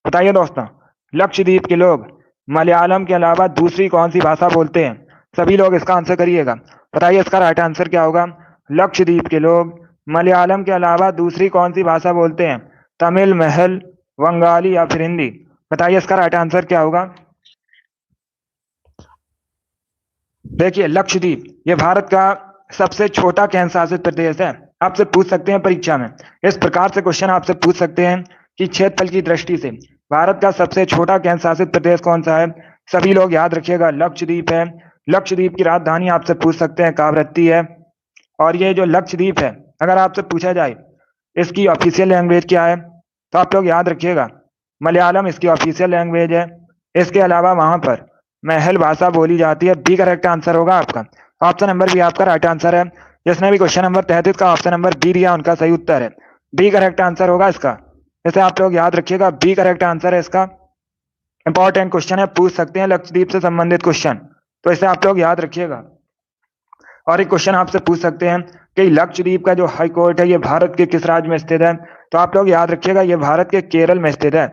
बताइए दोस्तों, लक्षद्वीप के लोग मलयालम के अलावा दूसरी कौन सी भाषा बोलते हैं? सभी लोग इसका आंसर करिएगा। बताइए इसका राइट आंसर क्या होगा? लक्षद्वीप के लोग मलयालम के अलावा दूसरी कौन सी भाषा बोलते हैं? तमिल, महल, बंगाली या फिर हिंदी? बताइए इसका राइट आंसर क्या होगा? देखिए लक्षद्वीप ये भारत का सबसे छोटा केंद्र शासित प्रदेश है। आपसे पूछ सकते हैं परीक्षा में, इस प्रकार से क्वेश्चन आपसे पूछ सकते हैं कि क्षेत्रफल की दृष्टि से भारत का सबसे छोटा केंद्र शासित प्रदेश कौन सा है? सभी लोग याद रखिएगा, लक्षद्वीप है। लक्षद्वीप की राजधानी आपसे पूछ सकते हैं, कावरत्ती है। और ये जो लक्षद्वीप है, अगर आपसे पूछा जाए इसकी ऑफिशियल लैंग्वेज क्या है तो आप लोग याद रखिएगा मलयालम इसकी ऑफिशियल लैंग्वेज है। इसके अलावा वहां पर महल भाषा बोली जाती है। बी करेक्ट आंसर होगा आपका। ऑप्शन नंबर बी आपका राइट आंसर है। जिसने भी क्वेश्चन नंबर 33 का ऑप्शन नंबर बी दिया उनका सही उत्तर है। बी करेक्ट आंसर होगा इसका। इसे आप लोग याद रखिएगा, बी करेक्ट आंसर है इसका। इंपॉर्टेंट क्वेश्चन है, पूछ सकते हैं लक्षद्वीप से संबंधित क्वेश्चन, तो इसे आप लोग याद रखिएगा। और एक क्वेश्चन आपसे पूछ सकते हैं कि लक्षद्वीप का जो हाई कोर्ट है ये भारत के किस राज्य में स्थित है? तो आप लोग याद रखिएगा ये भारत के केरल में स्थित है।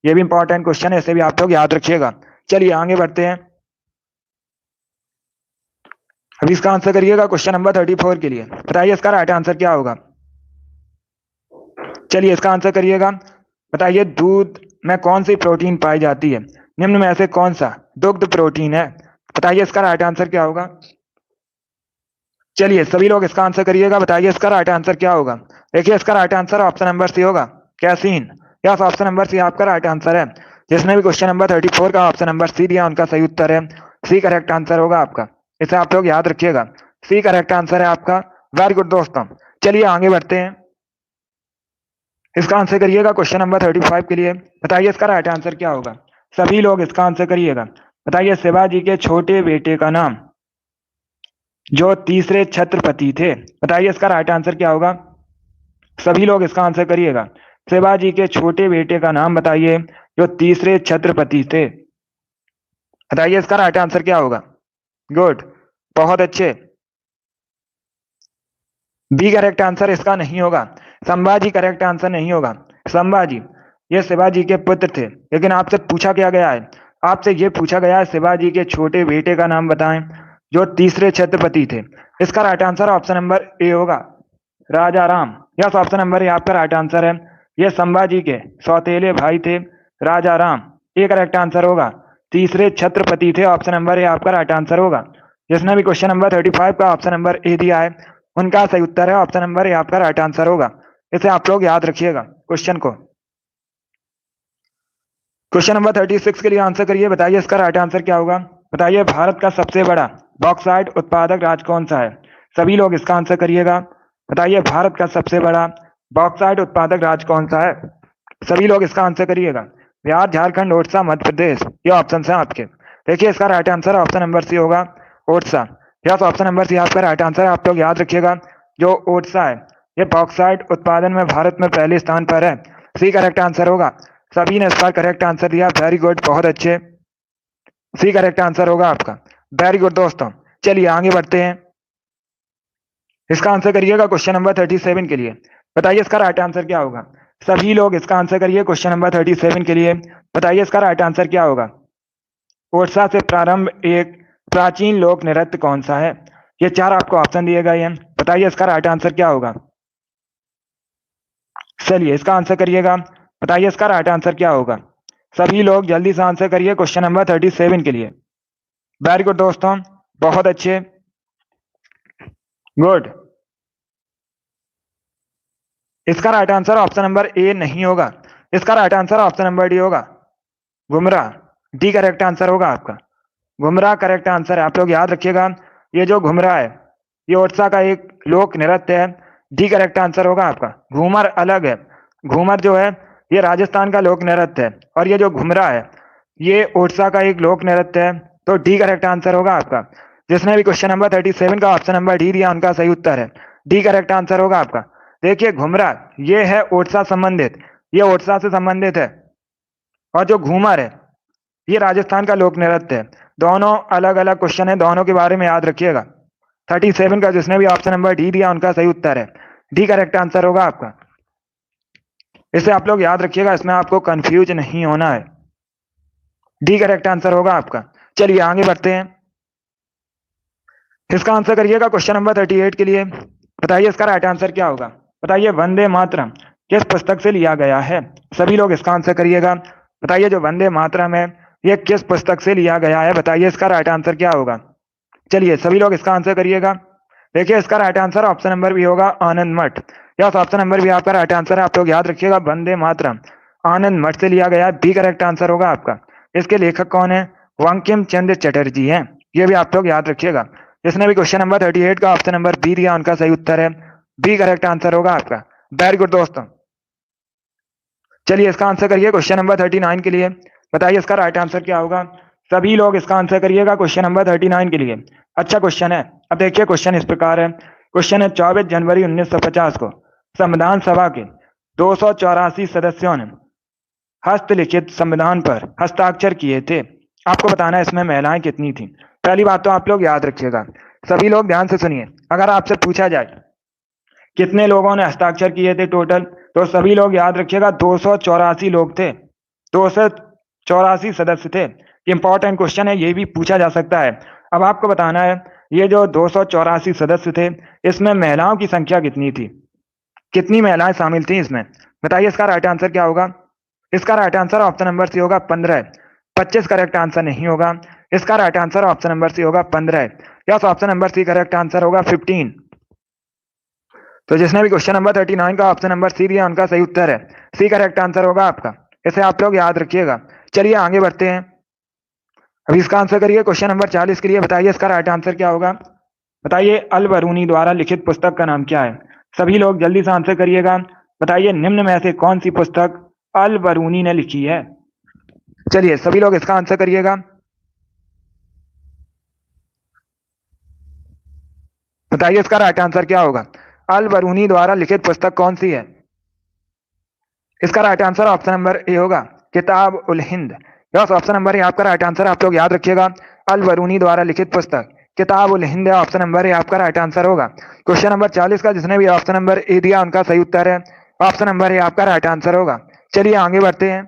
ये भी इंपॉर्टेंट क्वेश्चन है, इसे भी आप लोग याद रखिएगा। चलिए आगे बढ़ते हैं। अभी इसका आंसर करिएगा क्वेश्चन नंबर 34 के लिए। बताइए इसका राइट आंसर क्या होगा? चलिए इसका आंसर करिएगा। बताइए दूध में कौन सी प्रोटीन पाई जाती है? निम्न में से कौन सा दुग्ध प्रोटीन है? बताइए इसका राइट आंसर क्या होगा? चलिए सभी लोग इसका आंसर करिएगा। बताइए इसका राइट आंसर क्या होगा? देखिए इसका right answer option number C होगा, casein. Yes, option number C आपका राइट आंसर है। जिसने भी क्वेश्चन नंबर 34 का ऑप्शन नंबर सी दिया उनका सही उत्तर है। सी करेक्ट आंसर होगा आपका। इसे आप लोग याद रखिएगा, सी करेक्ट आंसर है आपका। वेरी गुड दोस्तों, चलिए आगे बढ़ते हैं। इसका आंसर करिएगा क्वेश्चन नंबर 35 के लिए। बताइए इसका राइट आंसर क्या होगा? सभी लोग इसका आंसर करिएगा। बताइए शिवाजी के छोटे बेटे का नाम जो तीसरे छत्रपति थे, बताइए इसका राइट आंसर क्या होगा? सभी लोग इसका आंसर करिएगा। शिवाजी के छोटे बेटे का नाम बताइए जो तीसरे छत्रपति थे। बताइए इसका राइट आंसर क्या होगा? गुड, बहुत अच्छे। बी करेक्ट आंसर इसका नहीं होगा, संभाजी करेक्ट आंसर नहीं होगा। संभाजी ये शिवाजी के पुत्र थे, लेकिन आपसे पूछा क्या गया है? आपसे ये पूछा गया है शिवाजी के छोटे बेटे का नाम बताएं जो तीसरे छत्रपति थे। इसका right answer option number A होगा, Raja Ram. Yes, option number A आपका राइट आंसर है। ये संभाजी के सौतेले भाई थे, राजा राम। ए करेक्ट आंसर होगा। तीसरे छत्रपति थे, ऑप्शन नंबर ए आपका राइट आंसर होगा। जिसने भी क्वेश्चन नंबर 35 का ऑप्शन नंबर ए दिया है उनका सही उत्तर है, ऑप्शन नंबर ए आपका राइट आंसर होगा। इसे आप लोग याद रखिएगा क्वेश्चन को। क्वेश्चन नंबर 36 के लिए आंसर करिए। बताइए इसका राइट आंसर क्या होगा? बताइए भारत का सबसे बड़ा बॉक्साइट उत्पादक राज्य कौन सा है? सभी लोग इसका आंसर करिएगा। बताइए भारत का सबसे बड़ा बॉक्साइट उत्पादक राज्य कौन सा है? सभी लोग इसका आंसर करिएगा। बिहार, झारखंड, ओडिशा, मध्य प्रदेश, ये ऑप्शन है आपके। देखिए इसका right answer option number C होगा, Odisha. Yes, option number C आपका राइट आंसर है। आप लोग याद रखिएगा, जो ओडिशा है ये बॉक्साइट उत्पादन में भारत में पहले स्थान पर है। सी करेक्ट आंसर होगा। सभी ने इस बार करेक्ट आंसर दिया, वेरी गुड, बहुत अच्छे। सी करेक्ट आंसर होगा आपका, वेरी गुड दोस्तों। चलिए आगे बढ़ते हैं। इसका आंसर करिएगा क्वेश्चन नंबर 37 के लिए। बताइए इसका राइट आंसर क्या होगा। सभी लोग इसका आंसर करिए क्वेश्चन नंबर 37 के लिए। बताइए इसका राइट आंसर क्या होगा। ओडिशा से प्रारंभ एक प्राचीन लोक नृत्य कौन सा है। ये चार आपको ऑप्शन दिए गए हैं, बताइए इसका राइट आंसर क्या होगा। चलिए इसका आंसर करिएगा, बताइए इसका राइट आंसर क्या होगा। सभी लोग जल्दी से आंसर करिए क्वेश्चन नंबर 37 के लिए। वेरी गुड दोस्तों, बहुत अच्छे, गुड। इसका राइट आंसर ऑप्शन नंबर ए नहीं होगा, इसका right answer option number D होगा, गुमराह। डी करेक्ट आंसर होगा आपका, गुमराह करेक्ट आंसर है। आप लोग याद रखिएगा, ये जो घुमरा है ये ओडिशा का एक लोक नृत्य है। डी करेक्ट आंसर होगा आपका। घूमर अलग है, घूमर जो है ये राजस्थान का लोक नृत्य है, और ये जो घुमरा है ये ओडिशा का एक लोक नृत्य है। तो डी करेक्ट आंसर होगा आपका। जिसने भी क्वेश्चन नंबर 37 का ऑप्शन नंबर डी दिया उनका सही उत्तर है, डी करेक्ट आंसर होगा आपका। देखिए घुमरा ये है ओडिशा संबंधित, ये ओडिशा से संबंधित है, और जो घूमर है ये राजस्थान का लोक नृत्य है। दोनों अलग अलग क्वेश्चन है, दोनों के बारे में याद रखिएगा। 37 का जिसने भी ऑप्शन नंबर डी दिया उनका सही उत्तर है, डी करेक्ट आंसर होगा आपका। इसे आप लोग याद रखिएगा, इसमें आपको कंफ्यूज नहीं होना है, डी करेक्ट आंसर होगा आपका। चलिए आगे बढ़ते हैं। इसका आंसर करिएगा क्वेश्चन नंबर 38 के लिए। बताइए इसका राइट आंसर क्या होगा। बताइए वंदे मातरम किस पुस्तक से लिया गया है। सभी लोग इसका आंसर करिएगा। बताइए जो वंदे मातरम है ये किस पुस्तक से लिया गया है, बताइए इसका राइट आंसर क्या होगा। चलिए सभी लोग इसका आंसर करिएगा। देखिए इसका राइट आंसर ऑप्शन नंबर भी होगा आनंद मठ। यस, ऑप्शन नंबर भी आपका राइट आंसर है। आप लोग याद रखिएगा, वंदे मातरम आनंद मठ से लिया गया है, बी करेक्ट आंसर होगा आपका। इसके लेखक कौन है, बंकिम चंद्र चटर्जी हैं, ये भी आप लोग याद रखिएगा। जिसने भी क्वेश्चन नंबर 38 का ऑप्शन नंबर बी दिया उनका सही उत्तर है, बी करेक्ट आंसर होगा आपका। वेरी गुड दोस्तों। चलिए इसका आंसर करिए क्वेश्चन नंबर 39 के लिए। बताइए इसका राइट आंसर क्या होगा। सभी लोग इसका आंसर करिएगा क्वेश्चन नंबर 39 के लिए। अच्छा क्वेश्चन है। अब देखिए क्वेश्चन इस प्रकार है। क्वेश्चन है 24 जनवरी 1950 को संविधान सभा के 284 सदस्यों ने हस्तलिखित संविधान पर हस्ताक्षर किए थे। आपको बताना है इसमें महिलाएं कितनी थी। पहली बात तो आप लोग याद रखिएगा, सभी लोग ध्यान से सुनिए। अगर आपसे पूछा जाए कितने लोगों ने हस्ताक्षर किए थे टोटल, तो सभी लोग याद रखिएगा 284 लोग थे, 284 सदस्य थे। इंपॉर्टेंट क्वेश्चन है, ये भी पूछा जा सकता है। अब आपको बताना है ये जो 284 सदस्य थे इसमें महिलाओं की संख्या कितनी थी, कितनी महिलाएं शामिल थी इसमें। बताइए इसका राइट आंसर क्या होगा। इसका right answer option number C होगा 15। 25 करेक्ट आंसर नहीं होगा, इसका right answer option number C होगा 15। Yes, option number C correct answer होगा 15। तो जिसने भी क्वेश्चन नंबर 39 का ऑप्शन नंबर सी दिया उनका सही उत्तर है, सी करेक्ट आंसर होगा आपका। इसे आप लोग याद रखिएगा। चलिए आगे बढ़ते हैं। अभी इसका आंसर करिए क्वेश्चन नंबर 40 के लिए। बताइए इसका राइट आंसर क्या होगा। बताइए अल बरूनी द्वारा लिखित पुस्तक का नाम क्या है। सभी लोग जल्दी से आंसर करिएगा। बताइए निम्न में से कौन सी पुस्तक अल बरूनी ने लिखी है। चलिए सभी लोग इसका आंसर करिएगा। बताइए इसका राइट आंसर क्या होगा। अल बरूनी द्वारा लिखित पुस्तक कौन सी है। इसका right answer option number A होगा, Kitab ul Hind. Yes, option number A आपका राइट आंसर। आप लोग याद रखिएगा, अल बरूनी द्वारा लिखित पुस्तक किताब उल हिंद है, ऑप्शन नंबर ए आपका राइट आंसर होगा। क्वेश्चन नंबर 40 का जिसने भी ऑप्शन नंबर ए दिया उनका सही उत्तर है, ऑप्शन नंबर ए आपका राइट आंसर होगा। चलिए आगे बढ़ते हैं।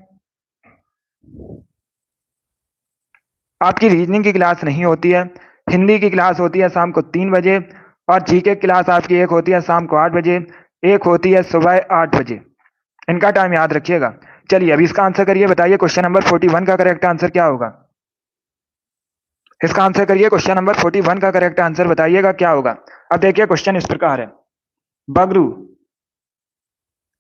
आपकी रीजनिंग की क्लास नहीं होती है, हिंदी की क्लास होती है शाम को 3 बजे, और जीके क्लास आपकी एक होती है शाम को 8 बजे, एक होती है सुबह 8 बजे। इनका टाइम याद रखिएगा। चलिए अभी इसका आंसर करिए। बताइए क्वेश्चन नंबर 41 का करेक्ट आंसर क्या होगा। इसका आंसर करिए क्वेश्चन नंबर 41 का करेक्ट आंसर बताइएगा क्या होगा। अब देखिए क्वेश्चन इस प्रकार है। बगरू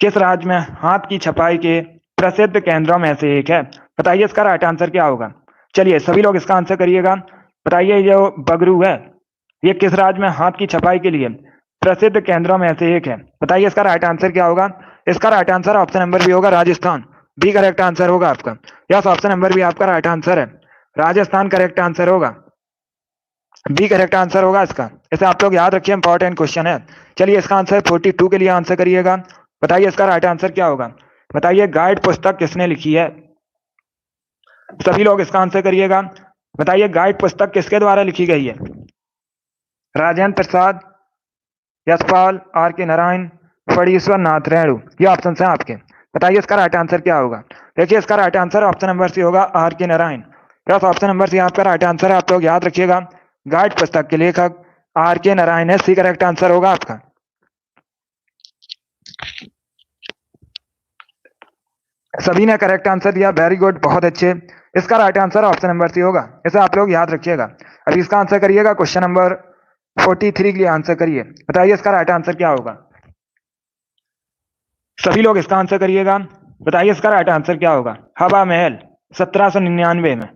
किस राज्य में हाथ की छपाई के प्रसिद्ध केंद्रों में से एक है। बताइए इसका राइट आंसर क्या होगा। चलिए सभी लोग इसका आंसर करिएगा। बताइए जो बगरू है ये किस राज्य में हाथ की छपाई के लिए प्रसिद्ध केंद्रों में से एक है। बताइए इसका राइट आंसर क्या होगा। इसका राइट आंसर ऑप्शन नंबर भी होगा राजस्थान। बी करेक्ट आंसर होगा आपका। यस, ऑप्शन नंबर बी आपका राइट आंसर है। राजस्थान करेक्ट आंसर होगा। बी करेक्ट आंसर होगा इसका। इसे आप लोग याद रखिए, इंपॉर्टेंट क्वेश्चन है। चलिए इसका आंसर 42 के लिए आंसर करिएगा। बताइए इसका राइट आंसर क्या होगा। बताइए गाइड पुस्तक किसने लिखी है। सभी लोग इसका आंसर करिएगा। बताइए गाइड पुस्तक किसके द्वारा लिखी गई है। राजेंद्र प्रसाद, यशपाल, आर के नारायण, फणीश्वर नाथ रेणु, ये ऑप्शन है आपके। बताइए इसका राइट आंसर क्या होगा। देखिए इसका right answer option number C होगा, R K Narayan. Yes, option number C आपका राइट आंसर है। आप लोग याद रखिएगा, गाइड पुस्तक के लेखक आर के नारायण है। सी करेक्ट आंसर होगा आपका। सभी ने करेक्ट आंसर दिया, वेरी गुड, बहुत अच्छे। इसका right answer option number C होगा। इसे आप लोग याद रखिएगा। अभी इसका आंसर करिएगा, क्वेश्चन नंबर 43 के लिए आंसर करिए। बताइए इसका राइट आंसर क्या होगा। सभी लोग इसका आंसर करिएगा। बताइए इसका राइट आंसर क्या होगा। हवा महल 1799 में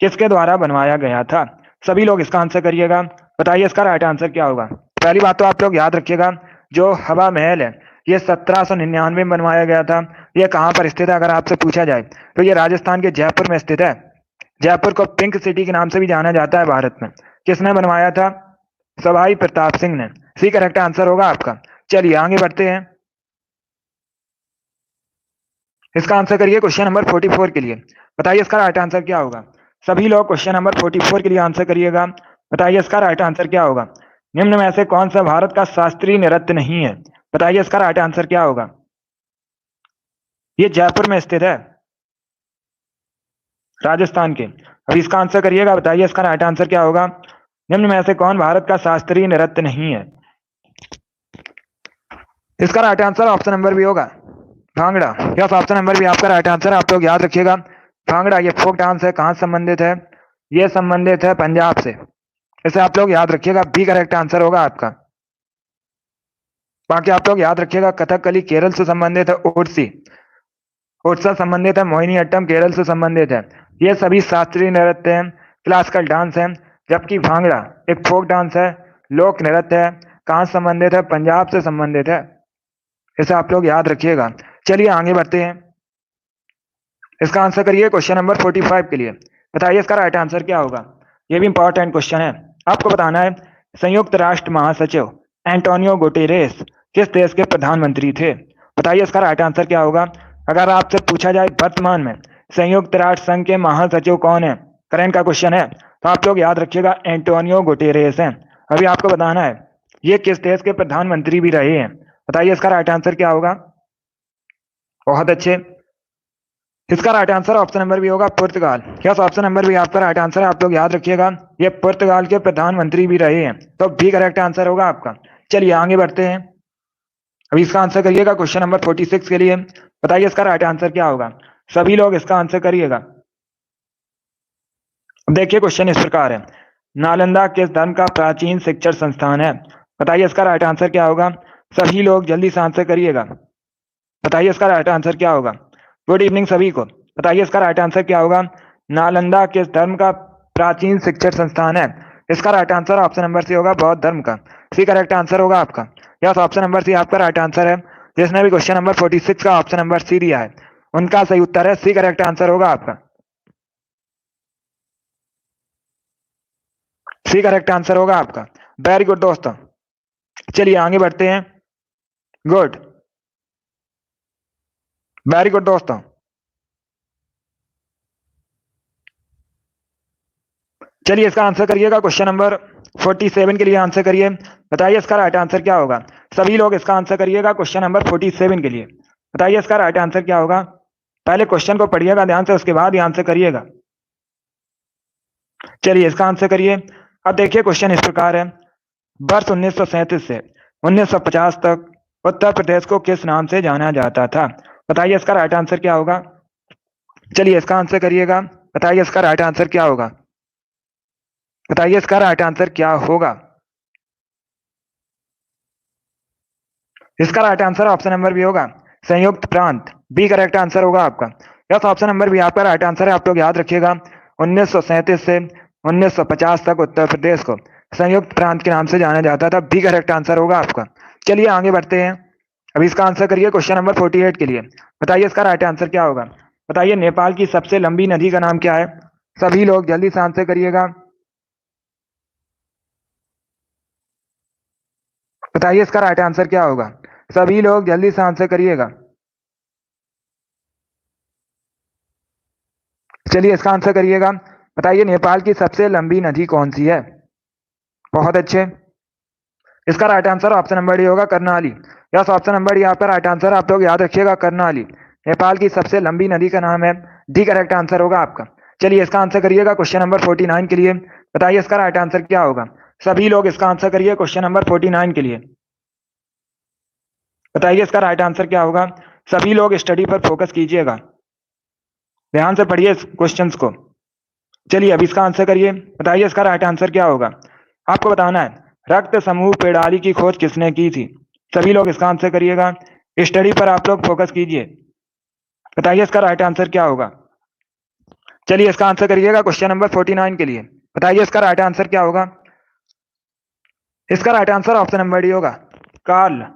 किसके द्वारा बनवाया गया था। सभी लोग इसका आंसर करिएगा। बताइए इसका राइट आंसर क्या होगा। पहली बात तो आप लोग याद रखिएगा, जो हवा महल है ये 1799 में बनवाया गया था। ये कहाँ पर स्थित है अगर आपसे पूछा जाए तो ये राजस्थान के जयपुर में स्थित है। जयपुर को पिंक सिटी के नाम से भी जाना जाता है भारत में। किसने बनवाया था। सवाई प्रताप सिंह ने। सी करेक्ट आंसर होगा आपका। चलिए आगे बढ़ते हैं। इसका आंसर करिए क्वेश्चन नंबर 44 के लिए। बताइए इसका राइट आंसर क्या होगा। सभी लोग क्वेश्चन नंबर 44 के लिए आंसर करिएगा। बताइए इसका राइट आंसर क्या होगा। निम्न में से कौन सा भारत का शास्त्रीय नृत्य नहीं है। बताइए इसका राइट आंसर क्या होगा। ये जयपुर में स्थित है, राजस्थान के। अभी इसका आंसर करिएगा। बताइए इसका राइट आंसर क्या होगा। निम्न में से कौन भारत का शास्त्रीय नृत्य नहीं है। इसका राइट आंसर ऑप्शन नंबर भी होगा, भांगड़ा। यस, ऑप्शन नंबर भी आपका राइट आंसर है। आप लोग याद रखिएगा, भांगड़ा ये फोक डांस है, कहाँ संबंधित है। ये संबंधित है पंजाब से। इसे आप लोग याद रखिएगा। बी करेक्ट आंसर होगा आपका। बाकी आप लोग याद रखिएगा, कथकली केरल से संबंधित है। ओडिसी ओडिशा संबंधित है। मोहिनीअट्टम केरल से संबंधित है। ये सभी शास्त्रीय नृत्य हैं, क्लासिकल डांस है। जबकि भांगड़ा एक फोक डांस है, लोक नृत्य है। कहाँ संबंधित है, पंजाब से संबंधित है। इसे आप लोग याद रखिएगा। चलिए आगे बढ़ते हैं। इसका आंसर करिए क्वेश्चन नंबर 45 के लिए। बताइए इसका राइट आंसर क्या होगा। यह भी इंपॉर्टेंट क्वेश्चन है, आपको बताना है। संयुक्त राष्ट्र महासचिव एंटोनियो गुटेरेस किस देश के प्रधानमंत्री थे। बताइए इसका राइट आंसर क्या होगा। अगर आपसे पूछा जाए वर्तमान में संयुक्त राष्ट्र संघ के महासचिव कौन है, करंट का क्वेश्चन है, तो आप लोग याद रखिएगा एंटोनियो गुटेरेस हैं। अभी आपको बताना है ये किस देश के प्रधानमंत्री भी रहे हैं। बताइए इसका राइट आंसर क्या होगा। बहुत अच्छे। इसका राइट आंसर ऑप्शन नंबर भी होगा, पुर्तगाल। यस, ऑप्शन नंबर भी आपका राइट आंसर है। आप लोग याद रखिएगा, ये पुर्तगाल के प्रधानमंत्री भी रहे हैं, तो भी करेक्ट आंसर होगा आपका। चलिए आगे बढ़ते हैं। अभी इसका आंसर करिएगा क्वेश्चन नंबर 46 के लिए। बताइए इसका राइट आंसर क्या होगा। सभी लोग इसका आंसर करिएगा। देखिए क्वेश्चन इस प्रकार है, नालंदा किस धर्म का प्राचीन शिक्षण संस्थान है। बताइए इसका राइट आंसर क्या होगा। सभी लोग जल्दी से आंसर करिएगा। बताइए इसका राइट आंसर क्या होगा। गुड इवनिंग सभी को। बताइए इसका राइट आंसर क्या होगा। नालंदा किस धर्म का प्राचीन शिक्षण संस्थान है। इसका right answer option number C होगा, बौद्ध धर्म का। सी करेक्ट आंसर होगा आपका। यस, ऑप्शन नंबर सी आपका राइट आंसर है। जिसने भी क्वेश्चन नंबर 46 का ऑप्शन नंबर सी दिया है उनका सही उत्तर है। सी करेक्ट आंसर होगा आपका। सी करेक्ट आंसर होगा आपका। वेरी गुड दोस्तों। चलिए आगे बढ़ते हैं। गुड, वेरी गुड दोस्तों। चलिए इसका आंसर करिएगा। क्वेश्चन नंबर 47 के लिए आंसर करिए। बताइए इसका राइट आंसर क्या होगा। सभी लोग इसका आंसर करिएगा क्वेश्चन नंबर 47 के लिए। बताइए इसका राइट आंसर क्या होगा। पहले क्वेश्चन को पढ़िएगा ध्यान से, उसके बाद ही आंसर करिएगा। चलिए इसका आंसर करिए। अब देखिए क्वेश्चन इस प्रकार है, वर्ष 1937 से 1950 तक उत्तर प्रदेश को किस नाम से जाना जाता था। बताइए इसका राइट आंसर क्या होगा। चलिए इसका आंसर करिएगा। बताइए इसका राइट आंसर क्या होगा। बताइए इसका राइट आंसर क्या होगा। इसका राइट आंसर ऑप्शन नंबर भी होगा, संयुक्त प्रांत। बी करेक्ट आंसर होगा आपका। यस, ऑप्शन नंबर भी आपका राइट आंसर है। आप लोग याद रखिएगा, 1937 से 1950 तक उत्तर प्रदेश को संयुक्त प्रांत के नाम से जाना जाता था। बी करेक्ट आंसर होगा आपका। चलिए आगे बढ़ते हैं। अभी इसका आंसर करिए क्वेश्चन नंबर 48 के लिए। बताइए इसका राइट आंसर क्या होगा। बताइए नेपाल की सबसे लंबी नदी का नाम क्या है। सभी लोग जल्दी से आंसर करिएगा। बताइए इसका राइट आंसर क्या होगा। सभी लोग जल्दी से आंसर करिएगा। चलिए इसका आंसर करिएगा। बताइए नेपाल की सबसे लंबी नदी कौन सी है। बहुत अच्छे। इसका right answer option number D होगा, Karnali. Yes, option number D आपका राइट आंसर। आप लोग याद रखिएगा, कर्णाली नेपाल की सबसे लंबी नदी का नाम है। डी करेक्ट आंसर होगा आपका। चलिए इसका आंसर करिएगा क्वेश्चन नंबर 49 के लिए। बताइए इसका राइट आंसर क्या होगा। सभी लोग इसका आंसर करिए क्वेश्चन नंबर 49 के लिए। बताइए इसका राइट आंसर क्या होगा। सभी लोग स्टडी पर फोकस कीजिएगा, ध्यान से पढ़िए इस क्वेश्चंस को। चलिए अब इसका आंसर करिए। बताइए इसका राइट आंसर क्या होगा। आपको बताना है रक्त समूह प्रणाली की खोज किसने की थी। सभी लोग इसका आंसर करिएगा। स्टडी पर आप लोग फोकस कीजिए। बताइए इसका राइट आंसर क्या होगा। चलिए इसका आंसर करिएगा क्वेश्चन नंबर 49 के लिए। बताइए इसका राइट आंसर क्या होगा। इसका right answer option number D होगा, कार्ल।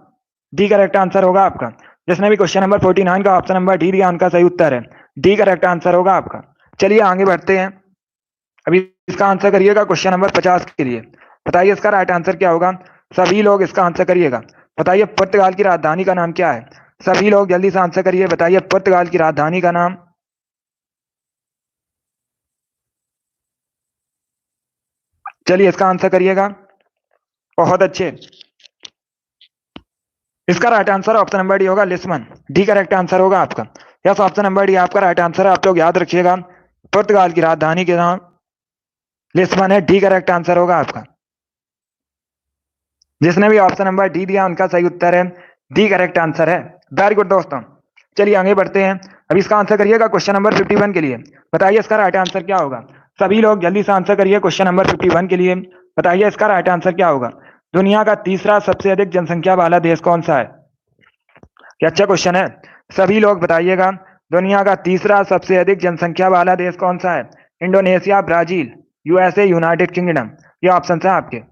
डी करेक्ट आंसर होगा आपका। जिसने भी क्वेश्चन नंबर 49 का ऑप्शन नंबर डी दिया उनका सही उत्तर है। डी करेक्ट आंसर होगा आपका। चलिए आगे बढ़ते हैं। अभी इसका आंसर करिएगा क्वेश्चन नंबर 50 के लिए। बताइए इसका राइट आंसर क्या होगा। सभी लोग इसका आंसर करिएगा। बताइए पुर्तगाल की राजधानी का नाम क्या है। सभी लोग जल्दी से आंसर करिए। बताइए पुर्तगाल की राजधानी का नाम। चलिए इसका आंसर करिएगा। बहुत अच्छे। इसका right answer option number D होगा, लिस्बन। डी करेक्ट आंसर होगा आपका। यस, ऑप्शन नंबर डी आपका राइट आंसर है। आप लोग याद रखिएगा, पुर्तगाल की राजधानी के नाम लिस्बन है। डी करेक्ट आंसर होगा आपका। जिसने भी ऑप्शन नंबर डी दिया उनका सही उत्तर है। डी करेक्ट आंसर है। वेरी गुड दोस्तों। चलिए आगे बढ़ते हैं। अब इसका आंसर करिएगा क्वेश्चन नंबर 51 के लिए। बताइए इसका राइट आंसर क्या होगा। सभी लोग जल्दी से आंसर करिए क्वेश्चन नंबर 51 के लिए। बताइए इसका राइट आंसर क्या होगा। दुनिया का तीसरा सबसे अधिक जनसंख्या वाला देश कौन सा है। ये अच्छा क्वेश्चन है। सभी लोग बताइएगा, दुनिया का तीसरा सबसे अधिक जनसंख्या वाला देश कौन सा है। Indonesia, Brazil, USA, United kingdom. ये ऑप्शन है आपके।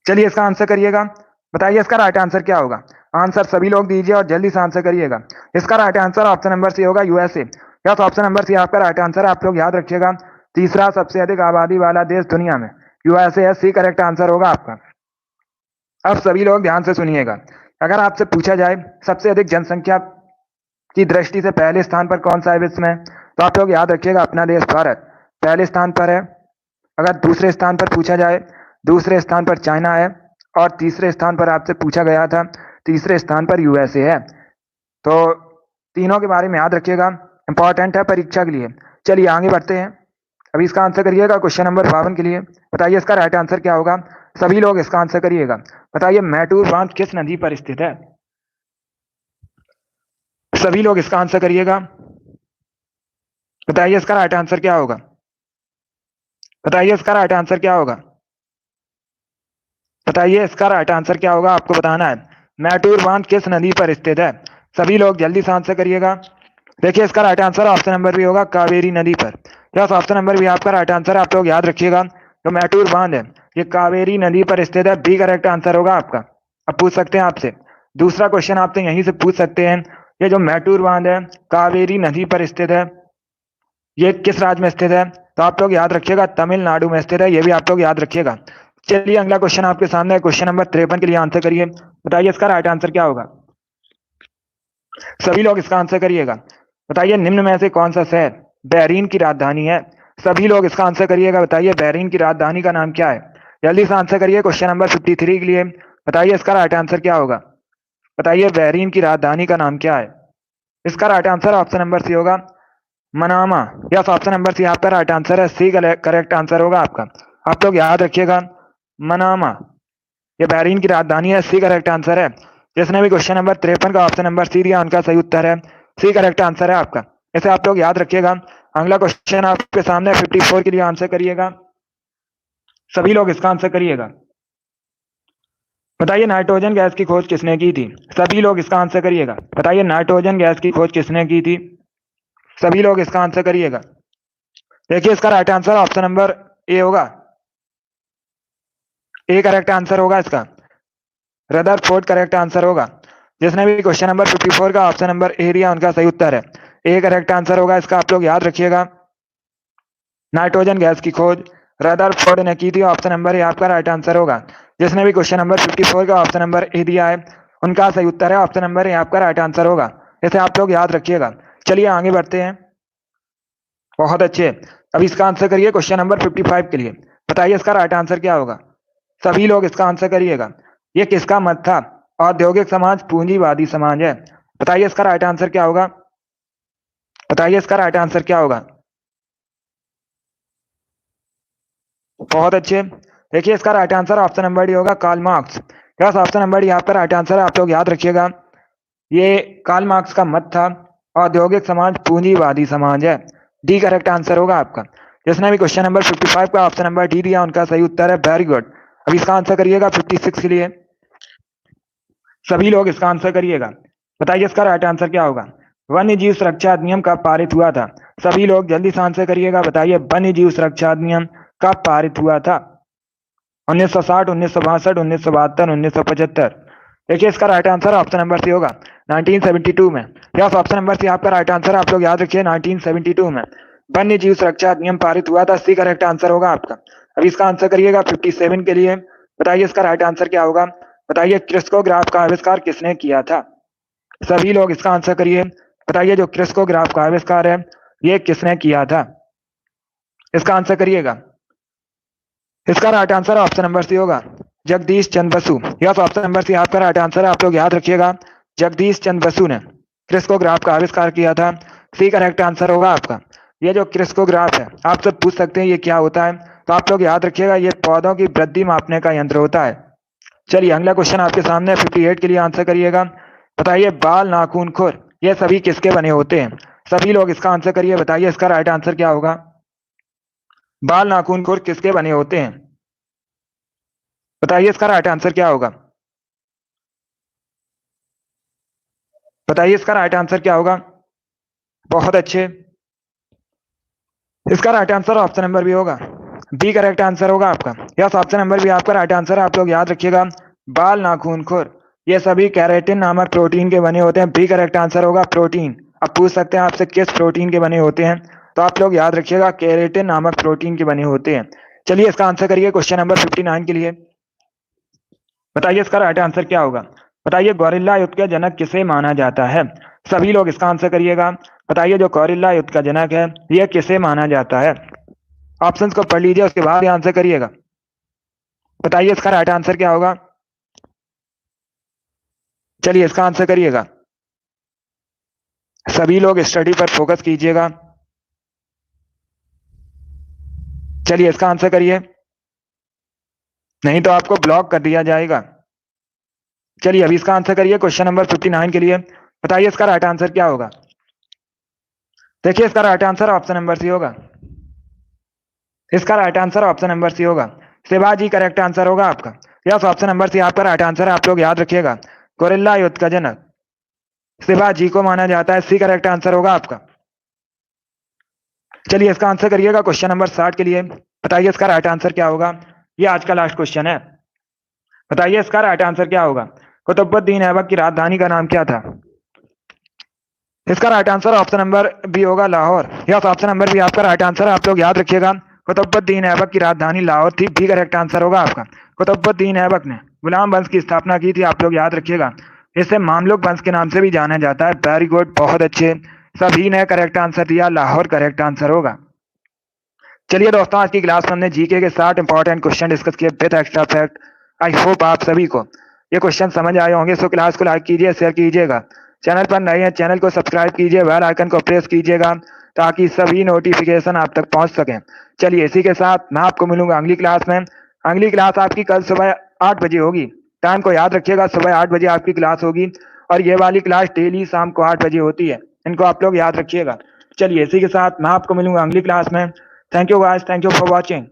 चलिए इसका आंसर करिएगा। बताइए इसका राइट आंसर क्या होगा। आंसर सभी लोग दीजिए और जल्दी से आंसर करिएगा। इसका right answer option number C होगा, USA. Yes, option number C आपका राइट आंसर है। आप लोग याद रखिएगा, तीसरा सबसे अधिक आबादी वाला देश दुनिया में यूएसए है। सी करेक्ट आंसर होगा आपका। अब सभी लोग ध्यान से सुनिएगा। अगर आपसे पूछा जाए सबसे अधिक जनसंख्या की दृष्टि से पहले स्थान पर कौन सा है विश्व में, तो आप लोग याद रखिएगा अपना देश भारत पहले स्थान पर है। अगर दूसरे स्थान पर पूछा जाए, दूसरे स्थान पर चाइना है। और तीसरे स्थान पर आपसे पूछा गया था, तीसरे स्थान पर यूएसए है। तो तीनों के बारे में याद रखिएगा, इंपॉर्टेंट है परीक्षा के लिए। चलिए आगे बढ़ते हैं। अभी इसका आंसर करिएगा क्वेश्चन नंबर 52 के लिए। बताइए इसका राइट आंसर क्या होगा। सभी लोग इसका आंसर करिएगा। बताइए मैटूर बांध किस नदी पर स्थित है। सभी लोग इसका आंसर करिएगा। बताइए इसका राइट आंसर क्या होगा। बताइए इसका राइट आंसर क्या होगा। बताइए इसका राइट आंसर क्या होगा, आपको बताना है। मैटूर बांध किस नदी पर स्थित है। सभी लोग जल्दी से आंसर करिएगा। देखिए इसका राइट आंसर ऑप्शन नंबर भी होगा, कावेरी नदी पर। यस, ऑप्शन नंबर भी आपका राइट आंसर है। आप लोग याद रखिएगा, जो मैटूर बांध है ये कावेरी नदी पर स्थित है। बी करेक्ट आंसर होगा आपका। अब पूछ सकते हैं आपसे दूसरा क्वेश्चन, आपसे यहीं से पूछ सकते हैं, ये जो मैटूर बांध है कावेरी नदी पर स्थित है, ये किस राज्य में स्थित है। तो आप लोग याद रखिएगा, तमिलनाडु में स्थित है। ये भी आप लोग याद रखिएगा। चलिए अगला क्वेश्चन आपके सामने है, क्वेश्चन नंबर 53 के लिए आंसर करिए। बताइए इसका राइट आंसर क्या होगा। सभी लोग इसका आंसर करिएगा। बताइए निम्न में से कौन सा शहर बहरीन की राजधानी है। सभी लोग इसका आंसर करिएगा। बताइए बहरीन की राजधानी का नाम क्या है। जल्दी से आंसर करिए क्वेश्चन नंबर 53 के लिए। बताइए इसका राइट आंसर क्या होगा। बताइए बहरीन की राजधानी का नाम क्या है। इसका right answer option number C होगा, Manama. Yes, option number C आपका राइट आंसर है। सी करेक्ट आंसर होगा आपका। आप लोग याद रखिएगा, मनामा ये बहरीन की राजधानी है। सी करेक्ट आंसर है। जिसने भी क्वेश्चन नंबर 53 का ऑप्शन नंबर सी दिया उनका सही उत्तर है। सी करेक्ट आंसर है आपका। इसे आप लोग याद रखिएगा। अगला क्वेश्चन आपके सामने 54 के लिए आंसर करिएगा। सभी लोग इसका आंसर करिएगा। बताइए नाइट्रोजन गैस की खोज किसने की थी। सभी लोग इसका आंसर करिएगा। बताइए नाइट्रोजन गैस की खोज किसने की थी। सभी लोग इसका आंसर करिएगा। देखिए इसका right answer option number A होगा, ए करेक्ट आंसर होगा इसका, रदरफोर्ड करेक्ट आंसर होगा। जिसने भी क्वेश्चन नंबर 54 का ऑप्शन नंबर ए दिया उनका सही उत्तर है, ए करेक्ट आंसर होगा इसका। आप लोग याद रखिएगा। नाइट्रोजन गैस की खोज रदरफोर्ड ने की थी, ऑप्शन नंबर ए आपका राइट आंसर होगा। जिसने भी क्वेश्चन नंबर 54 का ऑप्शन नंबर ए दिया है उनका सही उत्तर है, ऑप्शन नंबर ए आपका राइट आंसर होगा। इसे आप लोग याद रखिएगा। चलिए आगे बढ़ते हैं। बहुत अच्छे। अब इसका आंसर करिए क्वेश्चन नंबर 55 के लिए। बताइए इसका राइट आंसर क्या होगा। सभी लोग इसका आंसर करिएगा। ये किसका मत था। औद्योगिक समाज पूंजीवादी समाज है। बताइए इसका राइट आंसर क्या होगा। बताइए इसका राइट आंसर क्या होगा। बहुत अच्छे। देखिए इसका right answer option number D होगा, Karl Marx. Yes, option number D आपका राइट आंसर है। आप लोग याद रखिएगा। ये कार्ल मार्क्स का मत था, औद्योगिक समाज पूंजीवादी समाज है। डी करेक्ट आंसर होगा आपका। जिसने भी क्वेश्चन नंबर 55 का ऑप्शन नंबर डी दिया उनका सही उत्तर है, वेरी गुड। अब इसका आंसर करिएगा 56 के लिए। सभी लोग इसका आंसर करिएगा। बताइए इसका राइट आंसर क्या होगा। वन्य जीव सुरक्षा अधिनियम कब पारित हुआ था। सभी लोग जल्दी से आंसर करिएगा। बताइए वन्य जीव सुरक्षा अधिनियम कब पारित हुआ था। 1960, 1962, 1972, 1975। देखिए इसका right answer option number C होगा, 1972 में। यस, ऑप्शन नंबर सी आपका राइट आंसर। आप लोग याद रखिए 1972 में वन्य जीव सुरक्षा अधिनियम पारित हुआ था। सी करेक्ट आंसर होगा आपका। अब इसका आंसर करिएगा 57 के लिए। बताइए इसका राइट आंसर क्या होगा। बताइए क्रिस्कोग्राफ का आविष्कार किसने किया था। सभी लोग इसका आंसर करिए। बताइए जो क्रिस्कोग्राफ का आविष्कार है ये किसने किया था। इसका आंसर करिएगा। इसका right answer option number C होगा, Jagdish Chandra Basu. Yes, option number C आपका राइट आंसर है। आप लोग याद रखिएगा। जगदीश चंद्र बसु ने क्रिस्कोग्राफ का आविष्कार किया था। सी करेक्ट आंसर होगा आपका। ये जो क्रिस्कोग्राफ है आपसे पूछ सकते हैं ये क्या होता है, तो आप लोग याद रखिएगा ये पौधों की वृद्धि मापने का यंत्र होता है। चलिए अगला क्वेश्चन आपके सामने 58 के लिए आंसर करिएगा। बताइए बाल, नाखून, खुर ये सभी किसके बने होते हैं। सभी लोग इसका आंसर करिए। बताइए इसका राइट आंसर क्या होगा। बाल, नाखून, खुर किसके बने होते हैं। बताइए इसका राइट आंसर क्या होगा। बताइए इसका राइट आंसर क्या होगा। बहुत अच्छे। इसका right answer option number B होगा, बी करेक्ट आंसर होगा आपका। यस, ऑप्शन नंबर बी आपका राइट आंसर है। आप लोग याद रखिएगा। बाल, नाखून, खुर ये सभी कैरेटिन नामक प्रोटीन के बने होते हैं। बी करेक्ट आंसर होगा, प्रोटीन। अब पूछ सकते हैं आपसे किस प्रोटीन के बने होते हैं, तो आप लोग याद रखिएगा कैरेटिन नामक प्रोटीन के बने होते हैं। चलिए इसका आंसर करिए क्वेश्चन नंबर 59 के लिए। बताइए इसका राइट आंसर क्या होगा। बताइए गौरिल्ला युद्ध का जनक किसे माना जाता है। सभी लोग इसका आंसर करिएगा। बताइए जो गौरिल्ला युद्ध का जनक है यह किसे माना जाता है। ऑप्शंस को पढ़ लीजिए उसके बाद आंसर करिएगा। बताइए इसका राइट आंसर क्या होगा। चलिए इसका आंसर करिएगा। सभी लोग स्टडी पर फोकस कीजिएगा। चलिए इसका आंसर करिए, नहीं तो आपको ब्लॉक कर दिया जाएगा। चलिए अभी इसका आंसर करिए क्वेश्चन नंबर 59 के लिए। बताइए इसका राइट आंसर क्या होगा। देखिए इसका right answer option number C होगा। इसका right answer option number C Shivaji, शिवाजी करेक्ट आंसर होगा आपका। यस, ऑप्शन नंबर सी आपका राइट आंसर है। आप लोग याद रखिएगा गोरिल्ला युद्ध का जनक शिवाजी को माना जाता है। सी करेक्ट आंसर होगा आपका। चलिए इसका आंसर करिएगा क्वेश्चन नंबर 60 के लिए। बताइए इसका राइट आंसर क्या होगा। ये आज का लास्ट क्वेश्चन है। बताइए इसका राइट आंसर क्या होगा। कुतुबुद्दीन ऐबक की राजधानी का नाम क्या था। इसका right answer option number B होगा, Lahore. Yes, option number B आपका राइट आंसर है। आप लोग याद रखिएगा कुतुबुद्दीन ऐबक की राजधानी लाहौर थी। बी करेक्ट आंसर होगा आपका। कुतुबुद्दीन ऐबक ने गुलाम वंश की स्थापना की थी। आप लोग याद रखिएगा। इसे मामलुक वंश के नाम से भी जाना जाता है। वेरी गुड, बहुत अच्छे। सभी ने करेक्ट आंसर दिया, लाहौर करेक्ट आंसर होगा। चलिए दोस्तों आज की क्लास में हमने जीके के 60 इंपॉर्टेंट क्वेश्चन डिस्कस किए with extra fact. I hope आप सभी को ये क्वेश्चन समझ आए होंगे। सो क्लास को लाइक कीजिए, शेयर कीजिएगा। चैनल पर नए हैं चैनल को सब्सक्राइब कीजिए, बेल आइकन को प्रेस कीजिएगा ताकि सभी नोटिफिकेशन आप तक पहुंच सकें। चलिए इसी के साथ मैं आपको मिलूंगा अगली क्लास में। अगली क्लास आपकी कल सुबह 8 बजे होगी। टाइम को याद रखिएगा, सुबह 8 बजे आपकी क्लास होगी और ये वाली क्लास डेली शाम को 8 बजे होती है। इनको आप लोग याद रखिएगा। चलिए इसी के साथ मैं आपको मिलूंगा अगली क्लास में। Thank you guys. Thank you for watching.